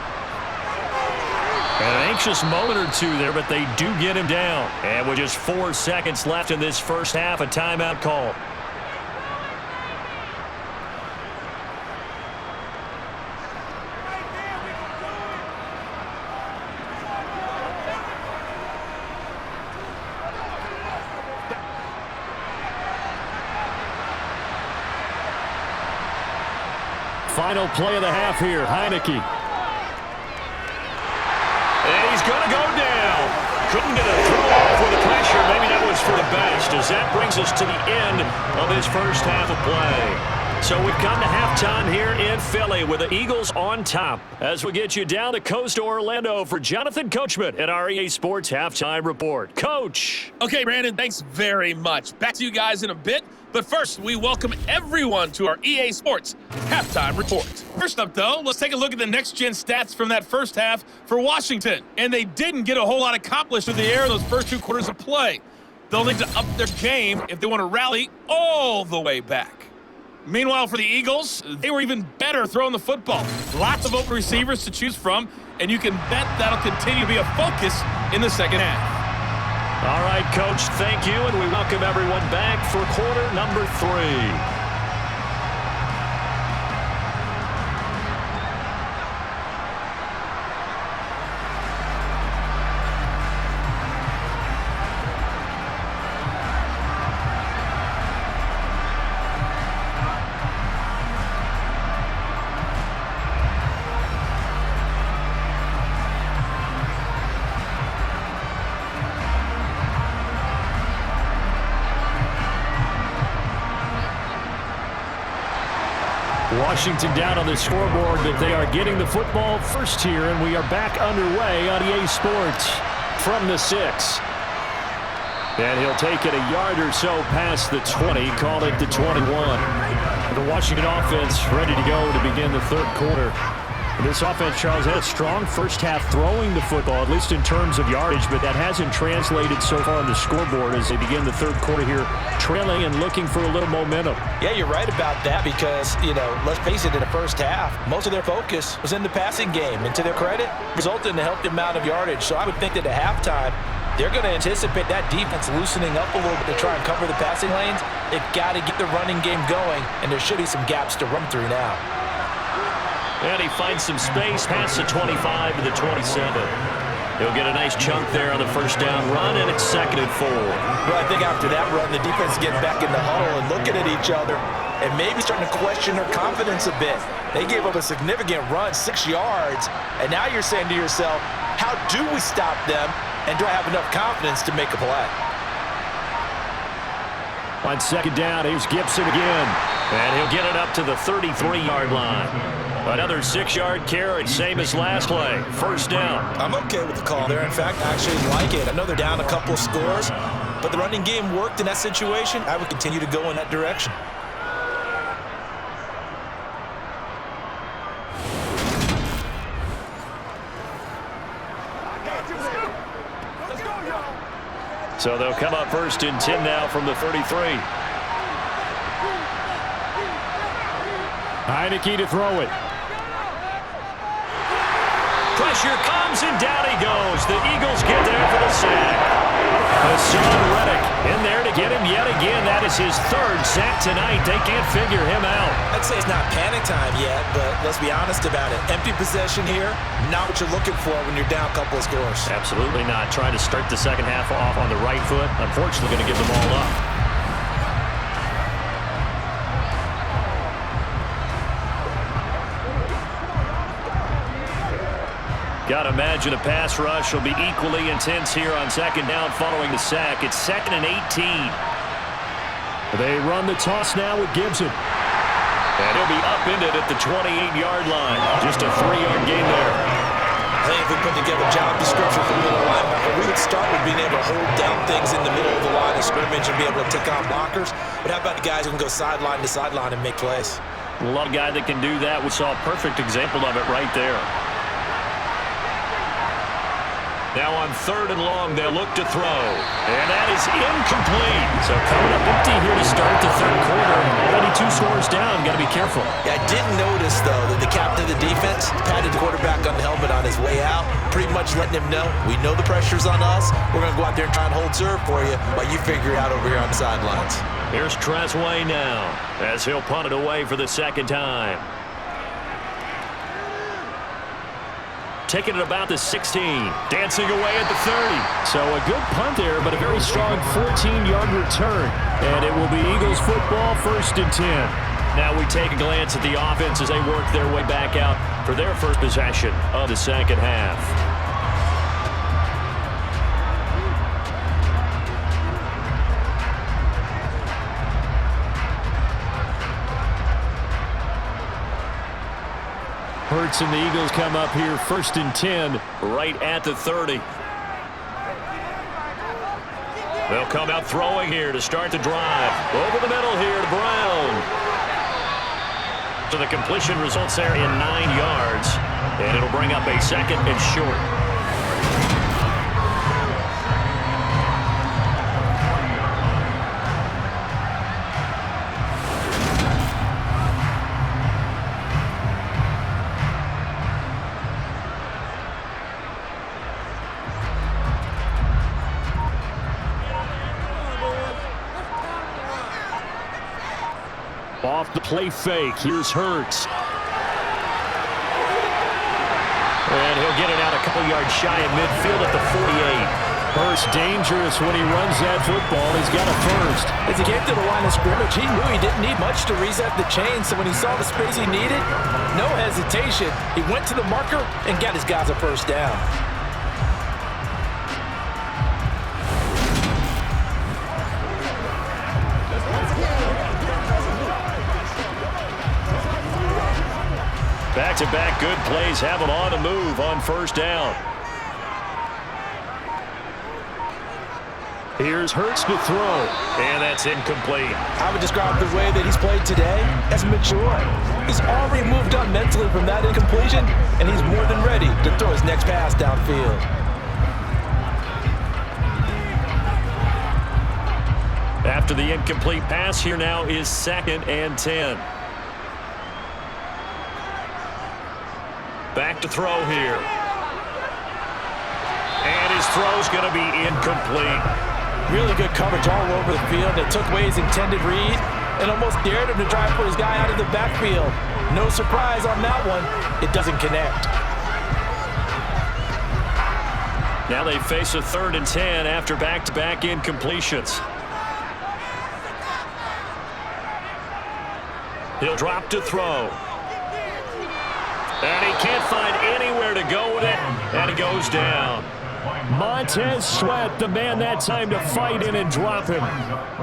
An anxious moment or two there, but they do get him down. And with just 4 seconds left in this first half, a timeout call. Final play of the half here, Heineke. And he's going to go down. Couldn't get a throw off with the pressure. Maybe that was for the best, as that brings us to the end of this first half of play. So we've come to halftime here in Philly with the Eagles on top. As we get you down the coast to Orlando for Jonathan Coachman at our EA Sports Halftime Report. Coach. Okay, Brandon, thanks very much. Back to you guys in a bit. But first, we welcome everyone to our EA Sports Halftime Report. First up, though, let's take a look at the next-gen stats from that first half for Washington. And they didn't get a whole lot accomplished through the air in those first 2 quarters of play. They'll need to up their game if they want to rally all the way back. Meanwhile, for the Eagles, they were even better throwing the football. Lots of open receivers to choose from, and you can bet that'll continue to be a focus in the second half. All right, Coach, thank you, and we welcome everyone back for quarter number 3. Washington down on the scoreboard, but they are getting the football first here, and we are back underway on EA Sports from the 6. And he'll take it a yard or so past the 20, call it the 21. The Washington offense ready to go to begin the third quarter. This offense, Charles, had a strong first half throwing the football, at least in terms of yardage, but that hasn't translated so far on the scoreboard as they begin the third quarter here, trailing and looking for a little momentum. Yeah, you're right about that because, let's face it, in the first half, most of their focus was in the passing game. And to their credit, resulted in a healthy amount of yardage. So I would think that at halftime, they're going to anticipate that defense loosening up a little bit to try and cover the passing lanes. They've got to get the running game going, and there should be some gaps to run through now. And he finds some space past the 25 to the 27. He'll get a nice chunk there on the first down run, and it's 2nd and 4. Well, I think after that run, the defense gets back in the huddle and looking at each other and maybe starting to question their confidence a bit. They gave up a significant run, 6 yards, and now you're saying to yourself, how do we stop them, and do I have enough confidence to make a play? On 2nd down, here's Gibson again, and he'll get it up to the 33-yard line. Another 6-yard carry, same as last play. First down. I'm okay with the call there. In fact, I actually like it. I know they're down a couple of scores, but the running game worked in that situation. I would continue to go in that direction. So they'll come up 1st and 10 now from the 33. Heineke to throw it. Pressure comes, and down he goes. The Eagles get there for the sack. Hassan Reddick in there to get him yet again. That is his 3rd sack tonight. They can't figure him out. I'd say it's not panic time yet, but let's be honest about it. Empty possession here, not what you're looking for when you're down a couple of scores. Absolutely not. Trying to start the second half off on the right foot. Unfortunately, going to give them all up. Got to imagine a pass rush will be equally intense here on 2nd down following the sack. It's 2nd and 18. They run the toss now with Gibson. And he'll be upended at the 28-yard line. Just a 3-yard gain there. I think if we put together a job description for middle linebacker, we would start with being able to hold down things in the middle of the line of scrimmage and be able to take on blockers. But how about the guys who can go sideline to sideline and make plays? A lot of guys that can do that. We saw a perfect example of it right there. Now on 3rd and long, they'll look to throw. And that is incomplete. So coming up empty here to start the 3rd quarter. Already 2 scores down. Got to be careful. Yeah, I did notice, though, that the captain of the defense patted the quarterback on the helmet on his way out, pretty much letting him know, we know the pressure's on us. We're going to go out there and try and hold serve for you while you figure it out over here on the sidelines. Here's Tresway now as he'll punt it away for the 2nd time. Taking it about the 16. Dancing away at the 30. So a good punt there, but a very strong 14-yard return. And it will be Eagles football, 1st and 10. Now we take a glance at the offense as they work their way back out for their first possession of the 2nd half. Hurts and the Eagles come up here 1st and 10 right at the 30. They'll come out throwing here to start the drive. Over the middle here to Brown. So the completion results there in 9 yards. And it'll bring up a 2nd and short. Off the play fake. Here's Hurts. And he'll get it out a couple yards shy of midfield at the 48. Hurts dangerous when he runs that football. He's got a first. As he came to the line of scrimmage, he knew he didn't need much to reset the chain. So when he saw the space he needed, no hesitation. He went to the marker and got his guys a first down. Back-to-back good plays have them on the move on 1st down. Here's Hurts to throw, and that's incomplete. I would describe the way that he's played today as mature. He's already moved up mentally from that incompletion, and he's more than ready to throw his next pass downfield. After the incomplete pass, here now is 2nd and 10. Back to throw here. And his throw's going to be incomplete. Really good coverage all over the field. They took away his intended read and almost dared him to try and put his guy out of the backfield. No surprise on that one. It doesn't connect. Now they face a 3rd and 10 after back-to-back incompletions. He'll drop to throw. And he can't find anywhere to go with it, and he goes down. Montez Sweat, the man that time to fight in and drop him.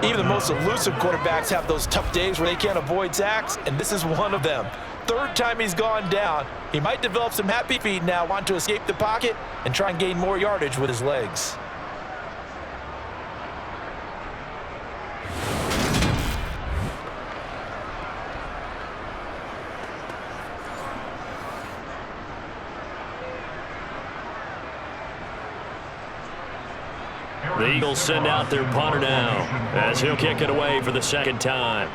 Even the most elusive quarterbacks have those tough days where they can't avoid sacks, and this is one of them. 3rd time he's gone down. He might develop some happy feet now, want to escape the pocket and try and gain more yardage with his legs. The Eagles send out their punter now as he'll kick it away for the 2nd time.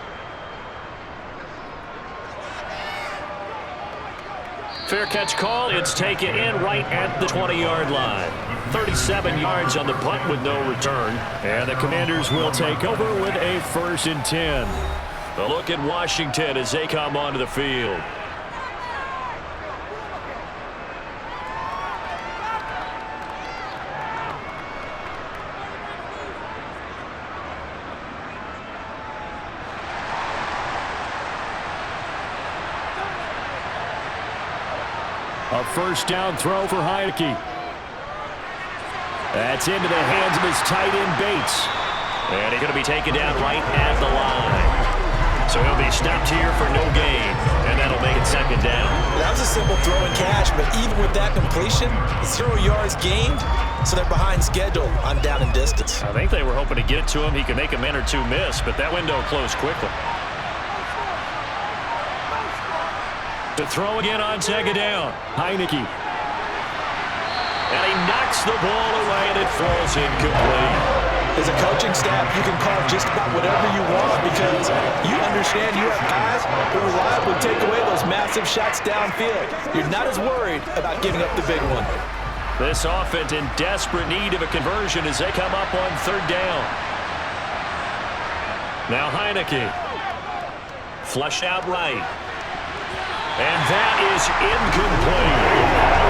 Fair catch call. It's taken in right at the 20-yard line. 37 yards on the punt with no return. And the Commanders will take over with a 1st and 10. A look at Washington as they come onto the field. A 1st down throw for Heineke. That's into the hands of his tight end Bates. And he's going to be taken down right at the line. So he'll He stopped here for no gain, and that'll make it second down. That was a simple throw and catch, but even with that completion, 0 yards gained, so they're behind schedule on down and distance. I think they were hoping to get it to him. He could make a man or two miss, but that window closed quickly. To throw again on second down, Heineke. And he knocks the ball away, and it falls incomplete. As a coaching staff, you can call just about whatever you want because you understand you have guys who reliably take away those massive shots downfield. You're not as worried about giving up the big one. This offense in desperate need of a conversion as they come up on third down. Now Heineke. Flushed out right. And that is incomplete.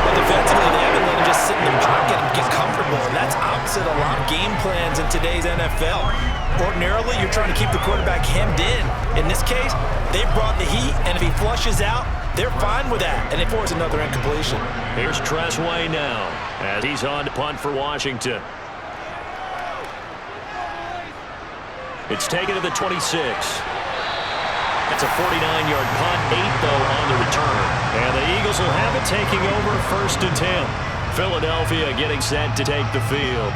But defensively, they haven't let him just sit in the pocket and get comfortable, and that's opposite a lot of game plans in today's NFL. Ordinarily, you're trying to keep the quarterback hemmed in. In this case, they brought the heat, and if he flushes out, they're fine with that, and they force another incompletion. Here's Tressway now as he's on to punt for Washington. It's taken to the 26. It's a 49-yard punt, 8 though on the return. And the Eagles will have it taking over 1st and 10. Philadelphia getting set to take the field.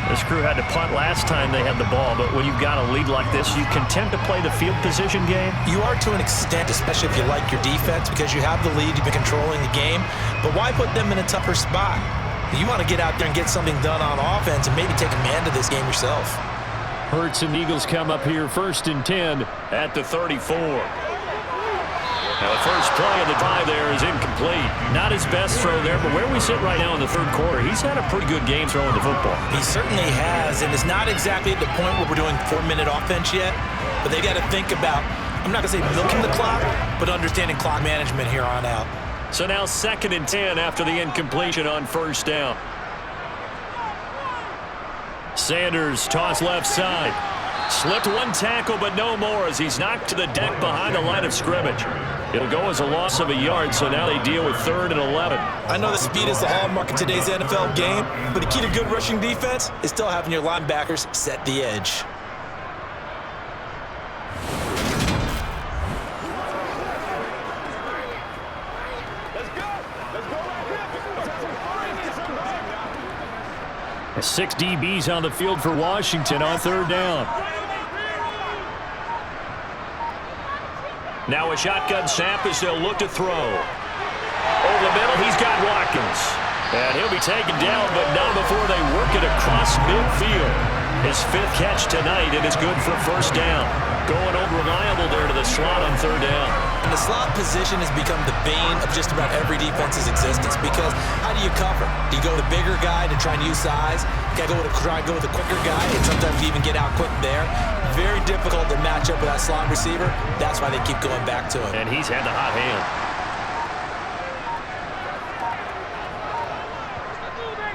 This crew had to punt last time they had the ball, but when you've got a lead like this, you can tend to play the field position game. You are to an extent, especially if you like your defense, because you have the lead, you've been controlling the game. But why put them in a tougher spot? You want to get out there and get something done on offense and maybe take command of this game yourself. Hurts and Eagles come up here 1st and 10 at the 34. Now the first play of the drive there is incomplete. Not his best throw there, but where we sit right now in the third quarter, he's had a pretty good game throwing the football. He certainly has, and it's not exactly at the point where we're doing 4-minute offense yet, but they got to think about, I'm not going to say milking the clock, but understanding clock management here on out. So now 2nd and 10 after the incompletion on first down. Sanders toss left side. Slipped one tackle, but no more as he's knocked to the deck behind the line of scrimmage. It'll go as a loss of a yard, so now they deal with 3rd and 11. I know the speed is the hallmark of today's NFL game, but the key to good rushing defense is still having your linebackers set the edge. Six DBs on the field for Washington on third down. Now a shotgun snap as they'll look to throw. Over the middle, he's got Watkins. And he'll be taken down, but not before they work it across midfield. His 5th catch tonight, and it's good for first down. Going unreliable there to the slot on third down. And the slot position has become the bane of just about every defense's existence because how do you cover? Do you go with the bigger guy to try and use size? You gotta try and go with the quicker guy, and sometimes you even get out quick there. Very difficult to match up with that slot receiver. That's why they keep going back to him. And he's had the hot hand.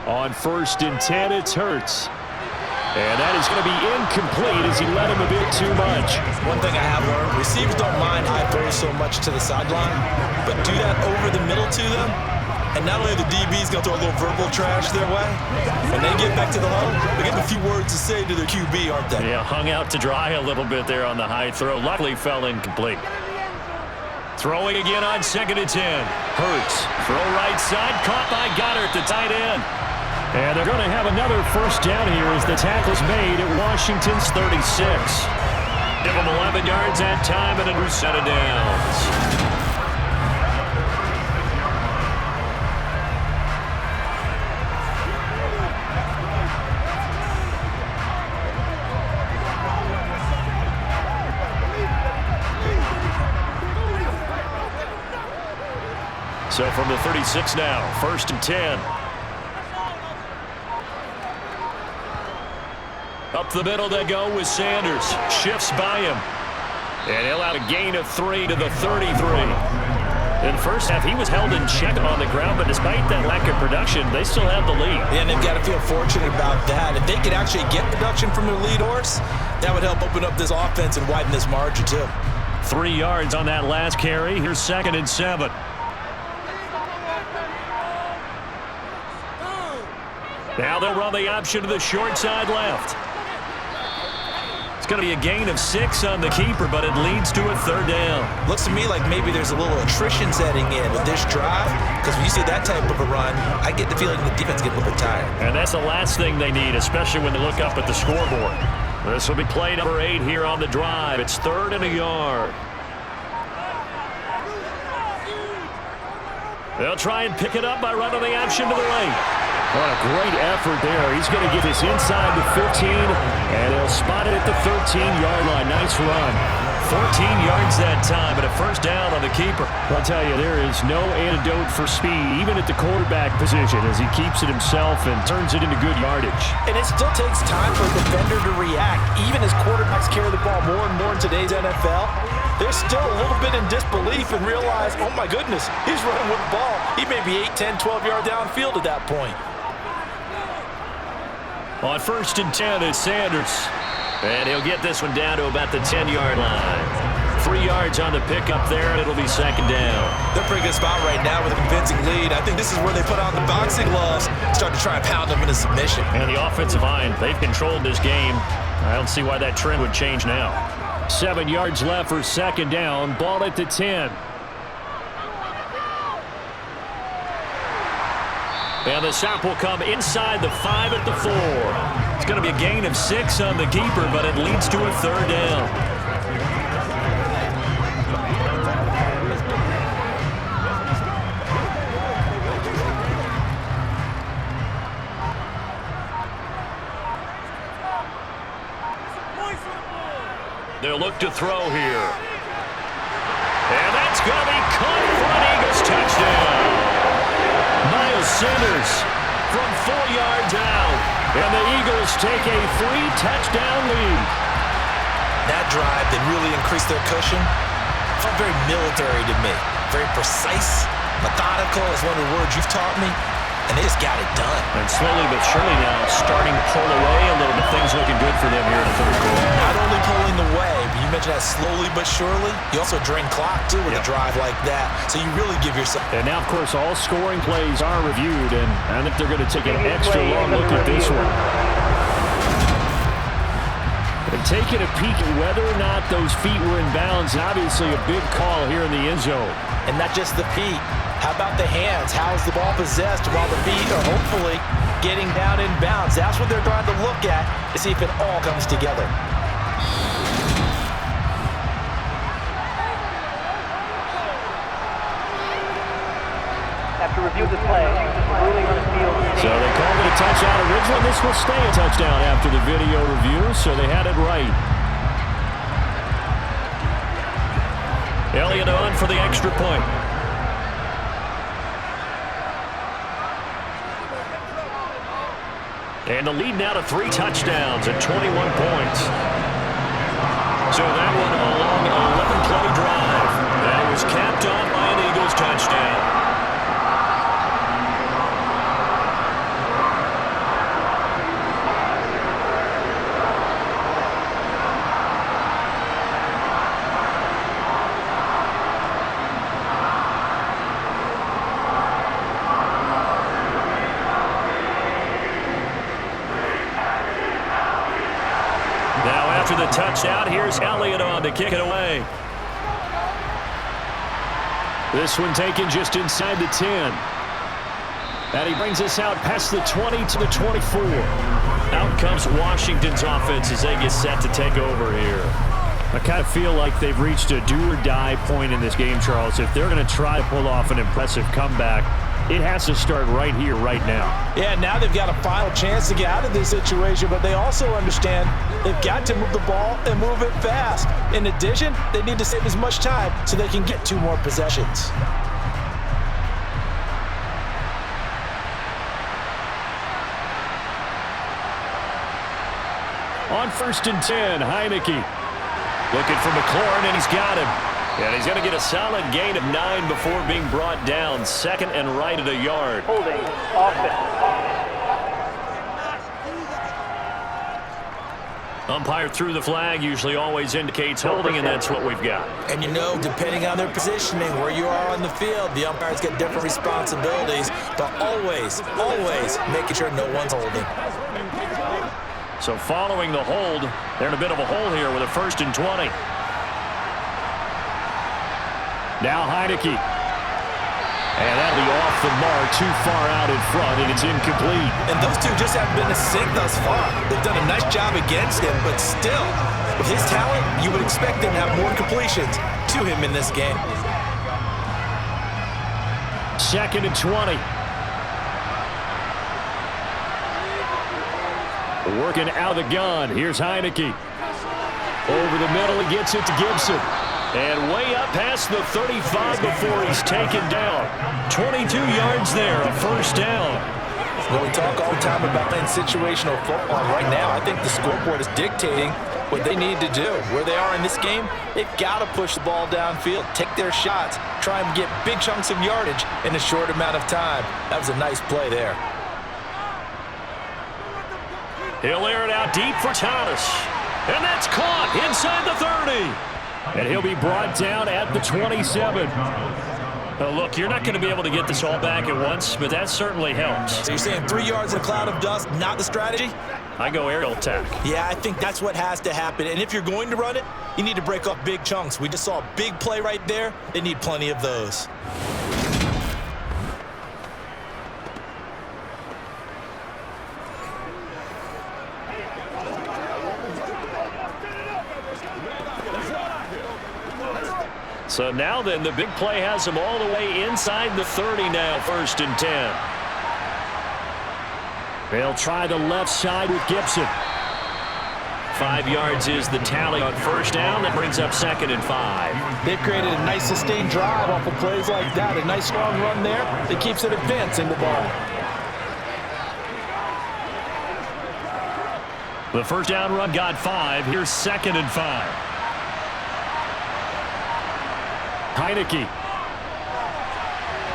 On 1st and 10, it's Hurts. And that is going to be incomplete as he let him a bit too much. One thing I have learned, receivers don't mind high throws so much to the sideline, but do that over the middle to them, and not only are the DBs going to throw a little verbal trash their way, when they get back to the huddle, they have a few words to say to their QB, aren't they? Yeah, hung out to dry a little bit there on the high throw. Luckily fell incomplete. Throwing again on 2nd and 10. Hurts. Throw right side. Caught by Goddard, the tight end. And they're going to have another first down here as the tackle's made at Washington's 36. Give them 11 yards that time and a new set of downs. So from the 36 now, 1st and 10. Up the middle they go with Sanders. Shifts by him. And he'll have a gain of 3 to the 33. In the first half, he was held in check on the ground, but despite that lack of production, they still have the lead. Yeah, and they've got to feel fortunate about that. If they could actually get production from their lead horse, that would help open up this offense and widen this margin, too. 3 yards on that last carry. Here's 2nd and 7. Now they'll run the option to the short side left. It's going to be a gain of 6 on the keeper, but it leads to a third down. Looks to me like maybe there's a little attrition setting in with this drive, because when you see that type of a run, I get the feeling the defense gets a little bit tired. And that's the last thing they need, especially when they look up at the scoreboard. This will be play number 8 here on the drive. It's 3rd and a yard. They'll try and pick it up by running the option to the right. What a great effort there. He's going to get this inside the 15, and he'll spot it at the 13-yard line. Nice run. 14 yards that time, but a first down on the keeper. I'll tell you, there is no antidote for speed, even at the quarterback position, as he keeps it himself and turns it into good yardage. And it still takes time for a defender to react. Even as quarterbacks carry the ball more and more in today's NFL, they're still a little bit in disbelief and realize, oh my goodness, he's running with the ball. He may be 8, 10, 12 yards downfield at that point. On 1st and 10, it's Sanders. And he'll get this one down to about the 10-yard line. 3 yards on the pickup there, and it'll be 2nd down. They're in a pretty good spot right now with a convincing lead. I think this is where they put on the boxing gloves, start to try and pound them into submission. And the offensive line, they've controlled this game. I don't see why that trend would change now. 7 yards left for 2nd down. Ball at the 10. And the sack will come inside the 5 at the 4. It's going to be a gain of 6 on the keeper, but it leads to a 3rd down. They'll look to throw here. And that's going to be caught for an Eagles touchdown. Miles Sanders from 4 yards out. And the Eagles take a 3-touchdown lead. That drive, they really increased their cushion. Felt very military to me. Very precise, methodical is one of the words you've taught me. And they just got it done. And slowly but surely now starting to pull away a little bit. Things looking good for them here in the 3rd quarter. Not only pulling away, but you mentioned that slowly but surely. You also drain clock, too, with a drive like that. So you really give yourself... And now, of course, all scoring plays are reviewed, and I think they're going to take an extra long look at this one. And taking a peek at whether or not those feet were in bounds, obviously a big call here in the end zone. And not just the feet. How about the hands? How is the ball possessed while the feet are hopefully getting down in bounds? That's what they're trying to look at to see if it all comes together. After review of the play, ruling on the field. So they called it a touchdown originally. This will stay a touchdown after the video review, so they had it right. Elliott on for the extra point. And the lead now to 3 touchdowns and 21 points. So that one a long 11-play drive. That was capped off by an Eagles touchdown. After the touchdown, here's Elliott on to kick it away. This one taken just inside the 10. And he brings us out past the 20 to the 24. Out comes Washington's offense as they get set to take over here. I kind of feel like they've reached a do-or-die point in this game, Charles. If they're going to try to pull off an impressive comeback, it has to start right here, right now. Yeah, now they've got a final chance to get out of this situation, but they also understand they've got to move the ball and move it fast. In addition, they need to save as much time so they can get 2 more possessions. On 1st and 10, Heineke. Looking for McLaurin, and he's got him. And he's going to get a solid gain of 9 before being brought down. 2nd and right at a yard. Holding, offense. Umpire threw the flag, usually always indicates holding, and that's what we've got. And you know, depending on their positioning, where you are on the field, the umpires get different responsibilities, but always, always making sure no one's holding. So following the hold, they're in a bit of a hole here with a 1st and 20. Now Heineke. And that'll be off the mark, too far out in front, and it's incomplete. And those two just haven't been a sync thus far. They've done a nice job against him, but still, with his talent, you would expect him to have more completions to him in this game. 2nd and 20. Working out of the gun. Here's Heineke. Over the middle, he gets it to Gibson. And way up past the 35 before he's taken down. 22 yards there, a 1st down. Well, we talk all the time about playing situational football. Right now, I think the scoreboard is dictating what they need to do. Where they are in this game, they've got to push the ball downfield, take their shots, try and get big chunks of yardage in a short amount of time. That was a nice play there. He'll air it out deep for Thomas. And that's caught inside the 30. And he'll be brought down at the 27. Look, you're not going to be able to get this all back at once, but that certainly helps. So you're saying 3 yards in a cloud of dust, not the strategy? I go aerial attack. Yeah, I think that's what has to happen. And if you're going to run it, you need to break off big chunks. We just saw a big play right there. They need plenty of those. So now then, the big play has him all the way inside the 30 now, 1st and 10. They'll try the left side with Gibson. 5 yards is the tally on 1st down. That brings up 2nd and 5. They've created a nice sustained drive off of plays like that. A nice strong run there that keeps it advancing the ball. The 1st down run got 5. Here's 2nd and 5. Heineke.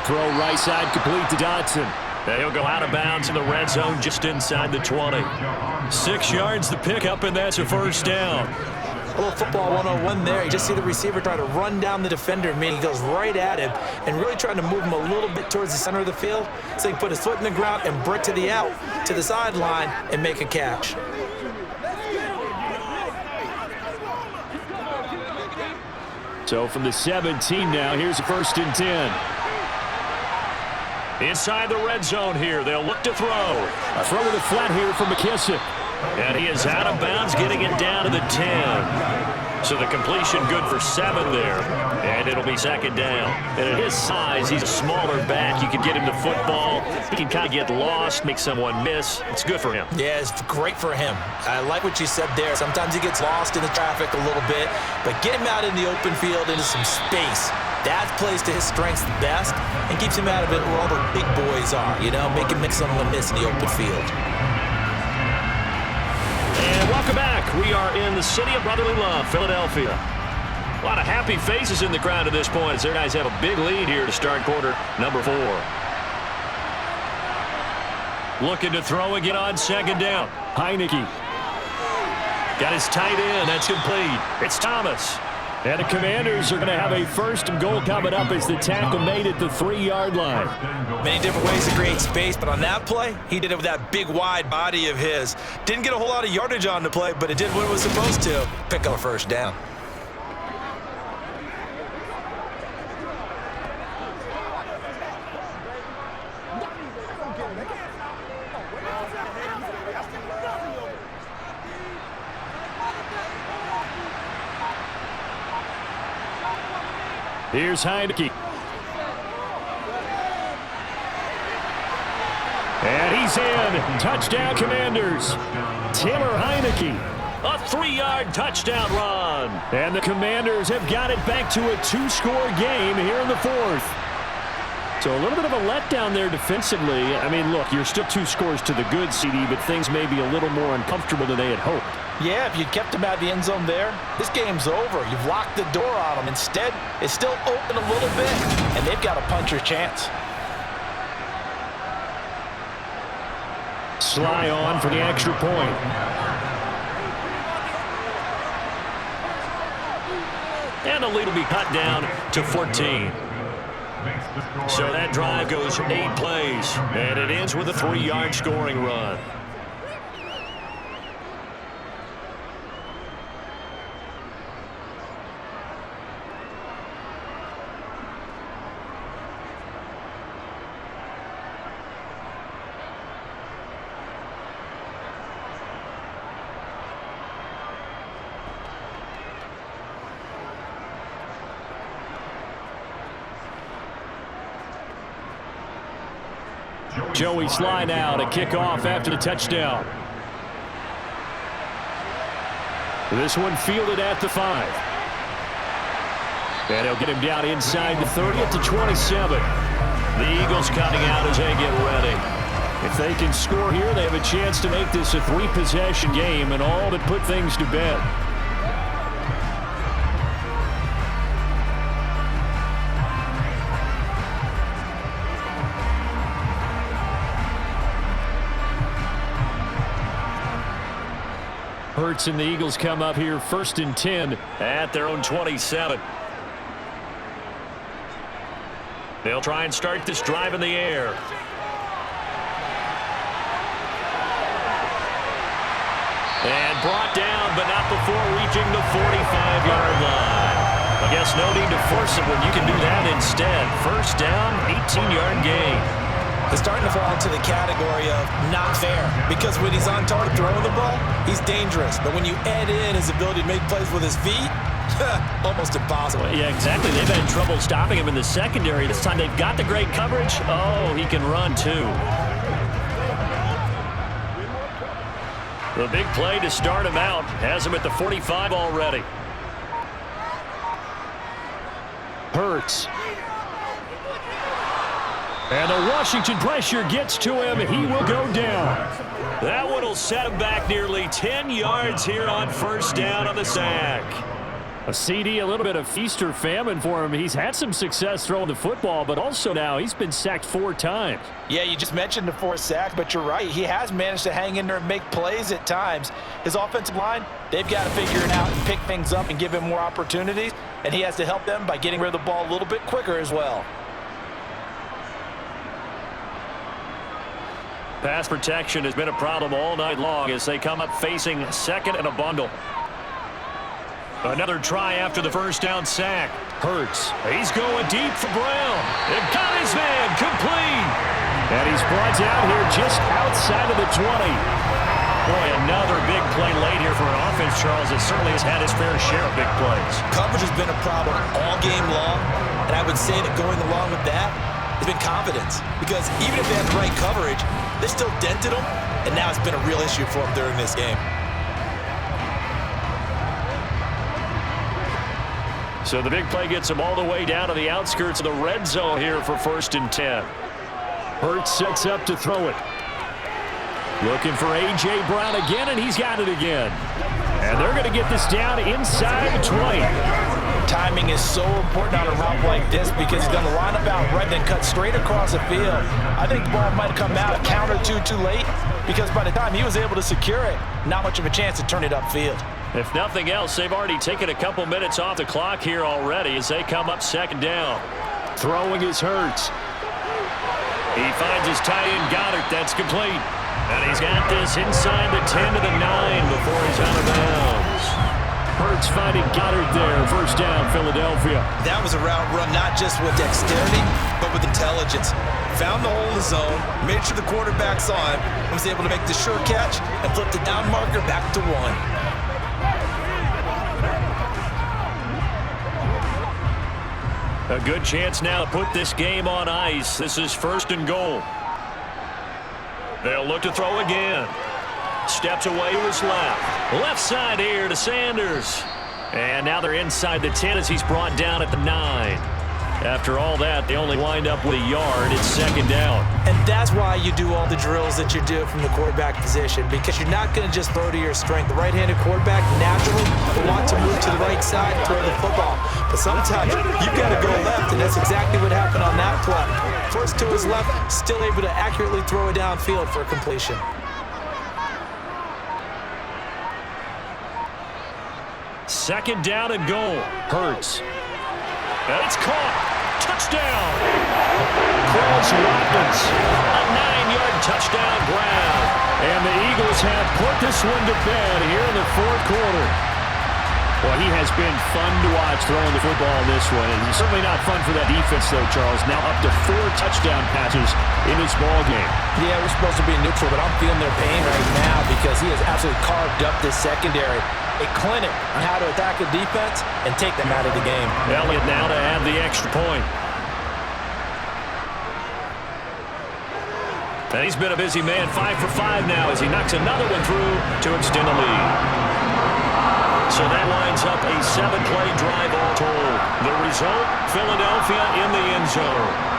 Throw right side complete to Dodson. He'll go out of bounds in the red zone just inside the 20. 6 yards the pickup, and that's a 1st down. A little football 101 there. You just see the receiver try to run down the defender. He goes right at him and really trying to move him a little bit towards the center of the field so he can put his foot in the ground and break to the out, to the sideline, and make a catch. So from the 17 now, here's a 1st and 10. Inside the red zone here, they'll look to throw. A throw to the flat here for McKissick. And he is out of bounds, getting it down to the 10. So the completion good for 7 there. And it'll be 2nd down. And at his size, he's a smaller back. You can get him the football. He can kind of get lost, make someone miss. It's good for him. Yeah, it's great for him. I like what you said there. Sometimes he gets lost in the traffic a little bit, but get him out in the open field into some space. That plays to his strengths the best and keeps him out of it where all the big boys are, you know, make someone miss in the open field. And welcome back. We are in the city of brotherly love, Philadelphia. A lot of happy faces in the crowd at this point as their guys have a big lead here to start quarter number 4. Looking to throw again on 2nd down. Heineke. Got his tight end. That's complete. It's Thomas. And the Commanders are going to have a 1st and goal coming up as the tackle made at the 3-yard line. Many different ways to create space, but on that play, he did it with that big, wide body of his. Didn't get a whole lot of yardage on the play, but it did what it was supposed to. Pick up a 1st down. Here's Heineke. And he's in. Touchdown, Commanders. Taylor Heineke. A 3-yard touchdown run. And the Commanders have got it back to a 2-score game here in the 4th. So a little bit of a letdown there defensively. I mean, look, you're still 2 scores to the good, CD, but things may be a little more uncomfortable than they had hoped. Yeah, if you kept him out of the end zone there, this game's over. You've locked the door on him. Instead, it's still open a little bit, and they've got a puncher's chance. Sly on for the extra point. And the lead will be cut down to 14. So that drive goes 8 plays, and it ends with a 3-yard scoring run. Joey Sly now to kick off after the touchdown. This one fielded at the 5. And he'll get him down inside the 30 at the 27. The Eagles coming out as they get ready. If they can score here, they have a chance to make this a 3-possession game and all but put things to bed. Hurts and the Eagles come up here 1st and 10 at their own 27. They'll try and start this drive in the air. And brought down, but not before reaching the 45-yard line. I guess no need to force it when you can do that instead. First down, 18-yard gain. It's starting to fall into the category of not fair, because when he's on target throwing the ball, he's dangerous. But when you add in his ability to make plays with his feet, almost impossible. Yeah, exactly. They've had trouble stopping him in the secondary. This time they've got the great coverage. Oh, he can run too. The big play to start him out has him at the 45 already. Hurts. And the Washington pressure gets to him. He will go down. That one will set him back nearly 10 yards here on first down on the sack. A CD, a little bit of feast or famine for him. He's had some success throwing the football, but also now he's been sacked 4 times. Yeah, you just mentioned the 4 sacks, but you're right. He has managed to hang in there and make plays at times. His offensive line, they've got to figure it out and pick things up and give him more opportunities, and he has to help them by getting rid of the ball a little bit quicker as well. Pass protection has been a problem all night long as they come up facing second and a bundle. Another try after the first down sack. Hurts. He's going deep for Brown. They've got his man complete. And he's brought down here just outside of the 20. Boy, another big play late here for an offense, Charles, that certainly has had his fair share of big plays. Coverage has been a problem all game long, and I would say that going along with that has been confidence. Because even if they had the right coverage, they still dented him, and now it's been a real issue for him during this game. So the big play gets him all the way down to the outskirts of the red zone here for 1st and 10. Hurts sets up to throw it. Looking for A.J. Brown again, and he's got it again. And they're going to get this down inside the 20. Timing is so important on a route like this because he's going to line up out right, then cut straight across the field. I think the ball might have come out a count or two too late because by the time he was able to secure it, not much of a chance to turn it upfield. If nothing else, they've already taken a couple minutes off the clock here already as they come up second down. Throwing his Hurts. He finds his tight end Goddard. That's complete. And he's got this inside the 10 to the 9 before he's out of bounds. Hurts finding Goddard there. First down, Philadelphia. That was a route run not just with dexterity, but with intelligence. Found the hole in the zone, made sure the quarterback's on, and was able to make the sure catch and flip the down marker back to 1. A good chance now to put this game on ice. This is 1st and goal. They'll look to throw again. Steps away to his left. Left side here to Sanders. And now they're inside the 10 as he's brought down at the 9. After all that, they only wind up with a yard. It's second down. And that's why you do all the drills that you do from the quarterback position, because you're not going to just throw to your strength. The right-handed quarterback naturally will want to move to the right side and throw the football. But sometimes you've got to go left, and that's exactly what happened on that play. First to his left, still able to accurately throw it downfield for completion. Second down and goal. Hurts. And it's caught. Touchdown. Cross Watkins. A 9-yard touchdown grab. And the Eagles have put this one to bed here in the 4th quarter. Well, he has been fun to watch throwing the football in this one. And it's certainly not fun for that defense, though, Charles. Now up to 4 touchdown passes in this ball game. Yeah, we're supposed to be neutral, but I'm feeling their pain right now because he has absolutely carved up this secondary. A clinic on how to attack a defense and take them out of the game. Elliott now to add the extra point. And he's been a busy man, 5 for 5 now as he knocks another one through to extend the lead. So that lines up a 7-play drive all told. The result, Philadelphia in the end zone.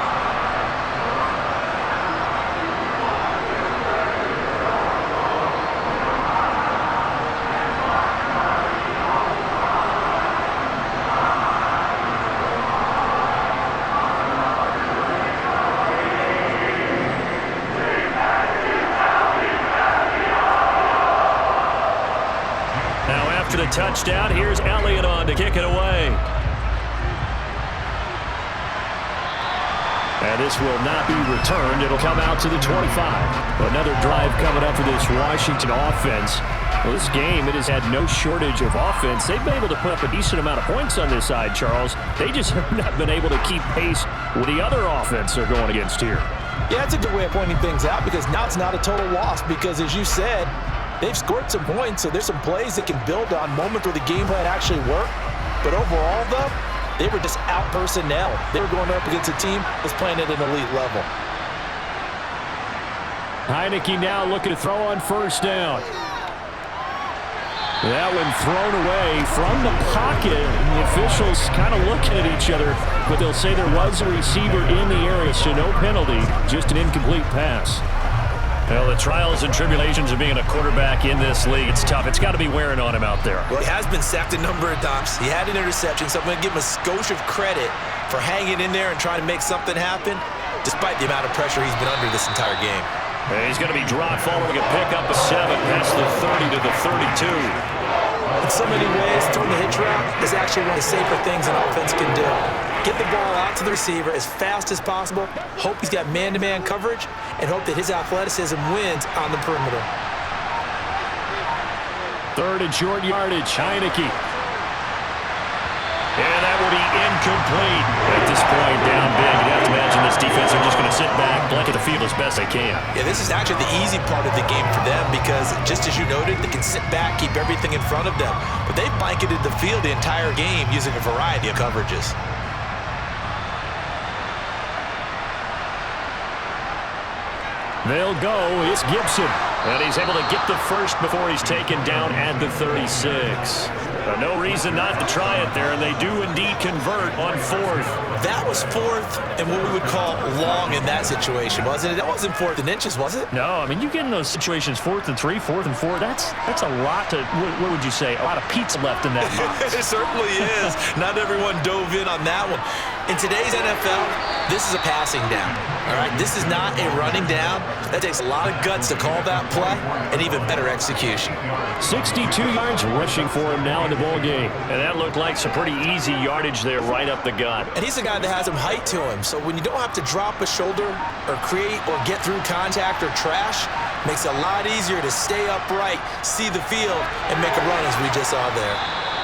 To the touchdown, here's Elliott on to kick it away. And this will not be returned. It'll come out to the 25. Another drive coming up for this Washington offense. Well, this game, it has had no shortage of offense. They've been able to put up a decent amount of points on this side, Charles. They just have not been able to keep pace with the other offense they're going against here. Yeah, it's a good way of pointing things out because now it's not a total loss because, as you said, they've scored some points, so there's some plays they can build on, moments where the game plan actually worked. But overall, though, they were just out-personnel. They were going up against a team that's playing at an elite level. Heineke now looking to throw on first down. That one thrown away from the pocket. The officials kind of looking at each other, but they'll say there was a receiver in the area, so no penalty, just an incomplete pass. Well, the trials and tribulations of being a quarterback in this league, it's tough. It's got to be wearing on him out there. Well, he has been sacked a number of times. He had an interception, so I'm going to give him a skosh of credit for hanging in there and trying to make something happen, despite the amount of pressure he's been under this entire game. And he's going to be dropped following a pickup of 7 past the 30 to the 32. In so many ways, throwing the hitch route is actually one of the safer things an offense can do. Get the ball out to the receiver as fast as possible, hope he's got man-to-man coverage, and hope that his athleticism wins on the perimeter. 3rd and short yardage, Heineke. And that will be incomplete. At this point, down big. You have to imagine this defense are just going to sit back, blanket the field as best they can. Yeah, this is actually the easy part of the game for them because, just as you noted, they can sit back, keep everything in front of them. But they've blanketed the field the entire game using a variety of coverages. They'll go. It's Gibson. And he's able to get the first before he's taken down at the 36. No reason not to try it there, and they do indeed convert on 4th. That was 4th and what we would call long in that situation, wasn't it? That wasn't 4th and inches, was it? No, I mean, you get in those situations, 4th and 3, 4th and 4, that's a lot to, what would you say, a lot of pizza left in that box. It certainly is. Not everyone dove in on that one. In today's NFL, this is a passing down, all right? This is not a running down. That takes a lot of guts to call that play and even better execution. 62 yards rushing for him now in the ball game. And that looked like some pretty easy yardage there right up the gut. And he's a guy that has some height to him, so when you don't have to drop a shoulder or create or get through contact or trash, makes it a lot easier to stay upright, see the field, and make a run as we just saw there.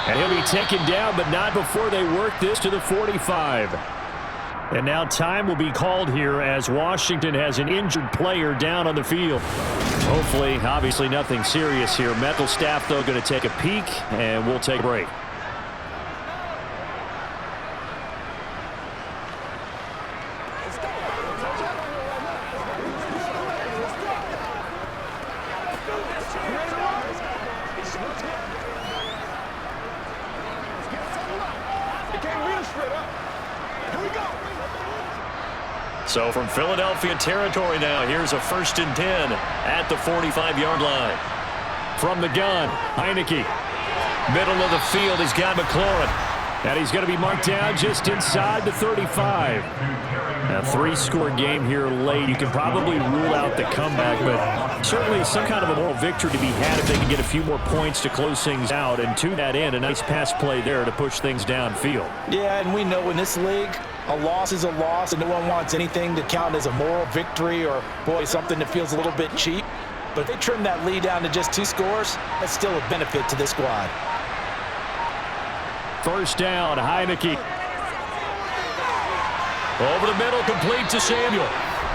And he'll be taken down, but not before they work this to the 45. And now time will be called here as Washington has an injured player down on the field. Hopefully, obviously nothing serious here. Medical staff, though, going to take a peek, and we'll take a break. So from Philadelphia territory now, here's a 1st and 10 at the 45-yard line. From the gun, Heineke. Middle of the field, he's got McLaurin. And he's going to be marked down just inside the 35. A 3-score game here late. You can probably rule out the comeback, but certainly some kind of a moral victory to be had if they can get a few more points to close things out. And to that end, a nice pass play there to push things downfield. Yeah, and we know in this league, a loss is a loss, and no one wants anything to count as a moral victory or, boy, something that feels a little bit cheap. But if they trim that lead down to just 2 scores, that's still a benefit to this squad. First down, Heineke. Over the middle, complete to Samuel.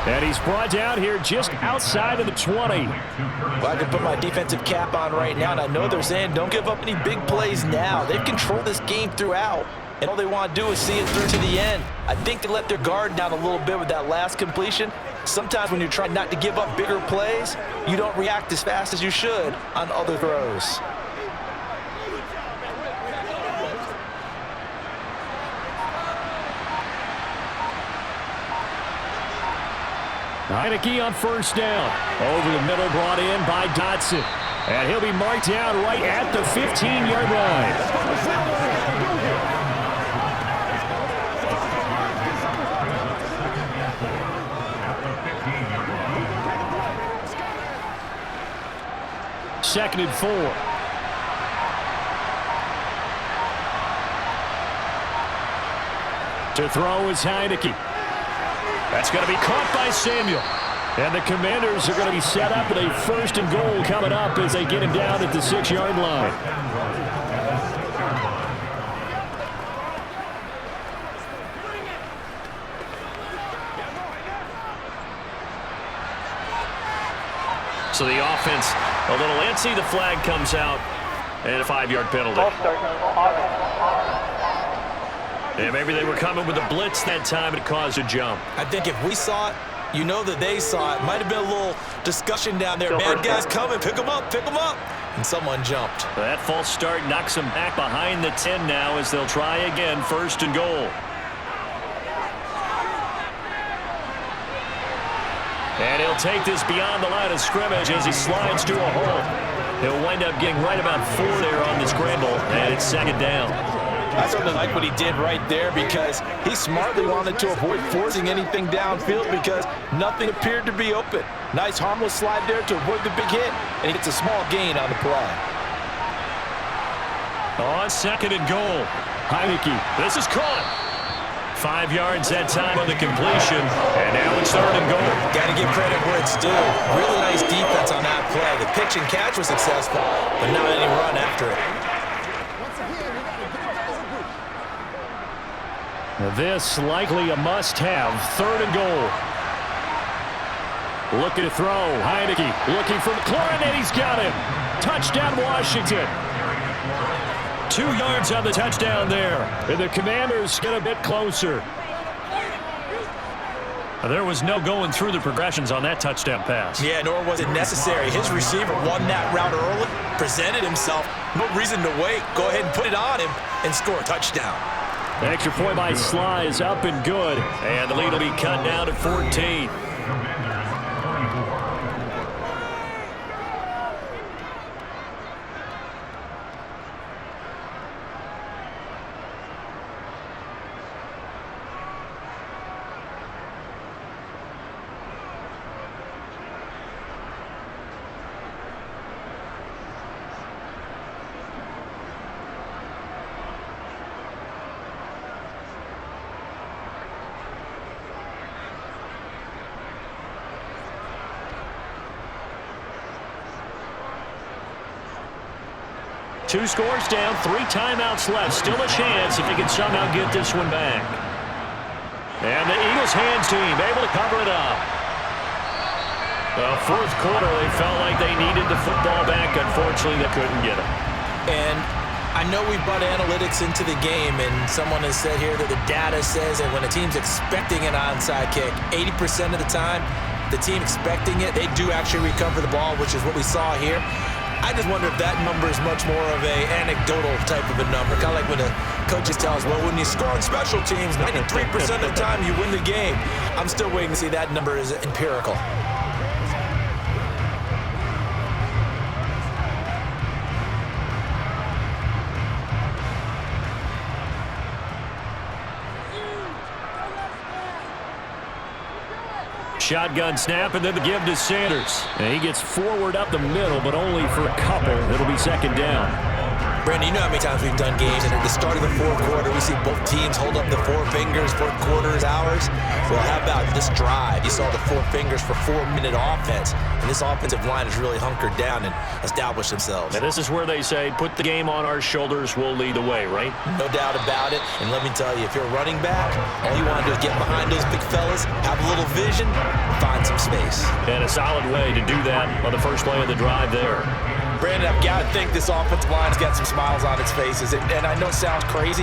And he's brought down here just outside of the 20. Well, I can put my defensive cap on right now, and I know they're saying don't give up any big plays now. They've controlled this game throughout, and all they want to do is see it through to the end. I think they let their guard down a little bit with that last completion, Sometimes when you're trying not to give up bigger plays, you don't react as fast as you should on other throws. Heineke on first down. Over the middle, brought in by Dotson. And he'll be marked down right at the 15-yard line. Second and 4. To throw is Heineke. That's going to be caught by Samuel. And the Commanders are going to be set up with a first and goal coming up as they get him down at the 6-yard line. So the offense a little antsy. The flag comes out and a 5-yard penalty. Yeah, maybe they were coming with a blitz that time. It caused a jump. I think if we saw it, you know that they saw it. Might have been a little discussion down there. Bad guys coming. Pick them up. Pick them up. And someone jumped. That false start knocks them back behind the 10 now as they'll try again. First and goal. And he'll take this beyond the line of scrimmage as he slides to a hole. He'll wind up getting right about 4 there on the scramble, and it's second down. I certainly like what he did right there because he smartly wanted to avoid forcing anything downfield because nothing appeared to be open. Nice harmless slide there to avoid the big hit, and he gets a small gain on the play. On second and goal, Heineke. This is caught. 5 yards that time on the completion, and now it's third and goal. Got to give credit where it's due. Really nice defense on that play. The pitch and catch was successful, but not any run after it. This likely a must-have. Third and goal. Looking to throw. Heineke looking for McLaurin, and he's got him. Touchdown, Washington. 2 yards on the touchdown there. And the Commanders get a bit closer. There was no going through the progressions on that touchdown pass. Yeah, nor was it necessary. His receiver won that route early, presented himself. No reason to wait. Go ahead and put it on him and score a touchdown. The extra point by Sly is up and good. And the lead will be cut down to 14. Two scores down, 3 timeouts left. Still a chance if he can somehow get this one back. And the Eagles hands team able to cover it up. The fourth quarter, they felt like they needed the football back. Unfortunately, they couldn't get it. And I know we brought analytics into the game, and someone has said here that the data says that when a team's expecting an onside kick, 80% of the time, the team expecting it, they do actually recover the ball, which is what we saw here. I just wonder if that number is much more of a anecdotal type of a number. Kind of like when the coaches tell us, well, when you score on special teams, 93% of the time you win the game. I'm still waiting to see that number is empirical. Shotgun snap, and then the give to Sanders. And he gets forward up the middle, but only for a couple. It'll be second down. Brandon, you know how many times we've done games, and at the start of the fourth quarter, we see both teams hold up the 4 fingers, fourth quarter is ours. Well, how about this drive? You saw the 4 fingers for 4-minute offense, and this offensive line has really hunkered down and established themselves. And this is where they say, put the game on our shoulders, we'll lead the way, right? No doubt about it, and let me tell you, if you're a running back, all you want to do is get behind those big fellas, have a little vision, find some space. And a solid way to do that on the first play of the drive there. Brandon, I've got to think this offensive line's got some smiles on its faces. And I know it sounds crazy,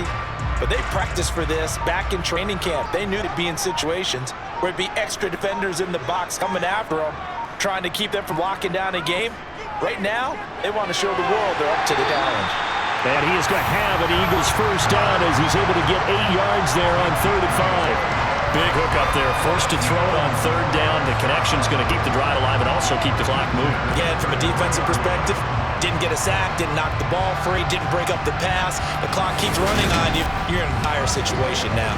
But they practiced for this back in training camp. They knew to be in situations where it'd be extra defenders in the box coming after them, trying to keep them from locking down a game. Right now, they want to show the world they're up to the challenge. And he is going to have an Eagles first down as he's able to get 8 yards there on 3rd and 5. Big hook up there, forced to throw it on 3rd down. The connection's going to keep the drive alive and also keep the clock moving. Again, from a defensive perspective, didn't get a sack, didn't knock the ball free, didn't break up the pass. The clock keeps running on you. You're in a dire situation now.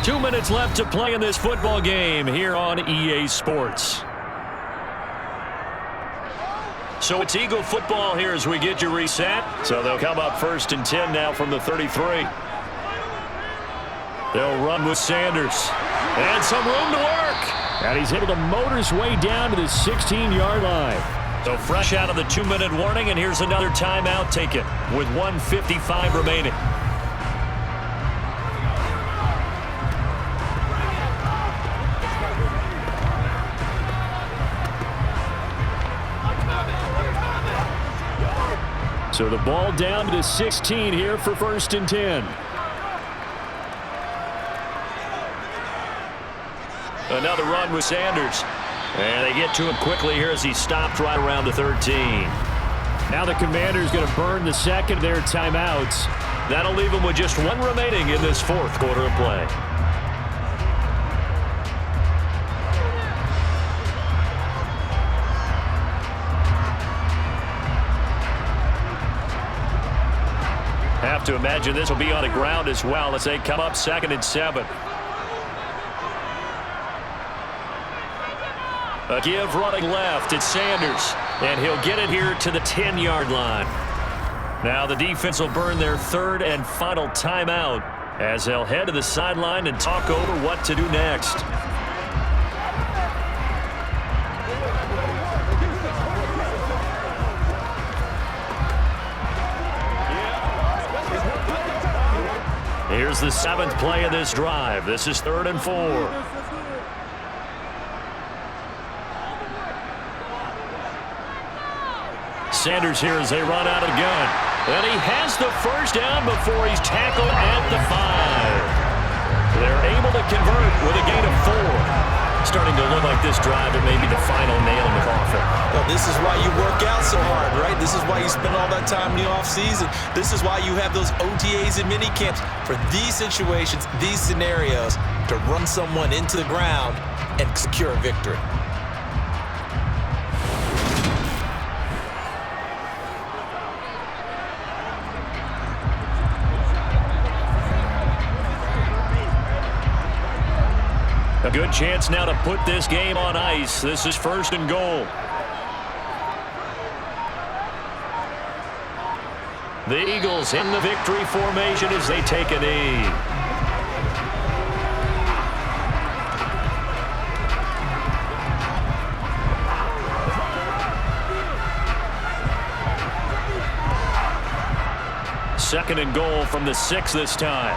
Two minutes left to play in this football game here on EA Sports. So it's Eagle football here as we get you reset. So they'll come up 1st and 10 now from the 33. They'll run with Sanders. And some room to work. And he's able to motor his way down to the 16-yard line. So fresh out of the 2-minute warning, and here's another timeout taken with 1:55 remaining. So the ball down to the 16 here for 1st and 10. Another run with Sanders. And they get to him quickly here as he stopped right around the 13. Now the Commanders going to burn the second of their timeouts. That'll leave them with just one remaining in this 4th quarter of play. Have to imagine this will be on the ground as well as they come up 2nd and 7. A give running left. It's Sanders. And he'll get it here to the 10-yard line. Now the defense will burn their 3rd and final timeout as they'll head to the sideline and talk over what to do next. Here's the 7th play of this drive. This is 3rd and 4. Sanders here as they run out of the gun. And he has the first down before he's tackled at the 5. They're able to convert with a gain of 4. Starting to look like this drive, it may be the final nail in the coffin. Well, this is why you work out so hard, right? This is why you spend all that time in the offseason. This is why you have those OTAs and mini camps for these situations, these scenarios, to run someone into the ground and secure a victory. A good chance now to put this game on ice. This is 1st and goal. The Eagles in the victory formation as they take a knee. Second and goal from the 6 this time.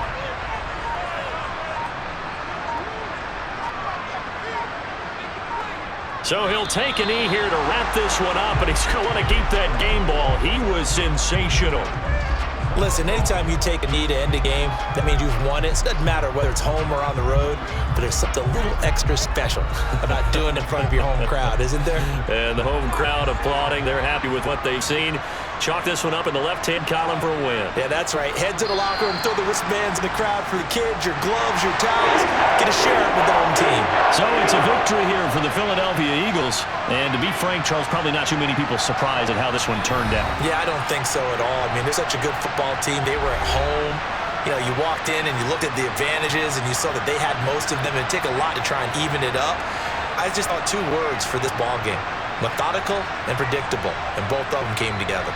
So he'll take a knee here to wrap this one up, and he's going to want to keep that game ball. He was sensational. Listen, anytime you take a knee to end a game, that means you've won it. It doesn't matter whether it's home or on the road, but there's something a little extra special about doing it in front of your home crowd, isn't there? And the home crowd applauding. They're happy with what they've seen. Chalk this one up in the left-hand column for a win. Yeah, that's right. Head to the locker room, throw the wristbands in the crowd for the kids, your gloves, your towels. Get a share with the home team. So it's a victory here for the Philadelphia Eagles. And to be frank, Charles, probably not too many people surprised at how this one turned out. Yeah, I don't think so at all. I mean, they're such a good football team. They were at home. You know, you walked in and you looked at the advantages and you saw that they had most of them. It'd take a lot to try and even it up. I just thought 2 words for this ball game: methodical and predictable, and both of them came together.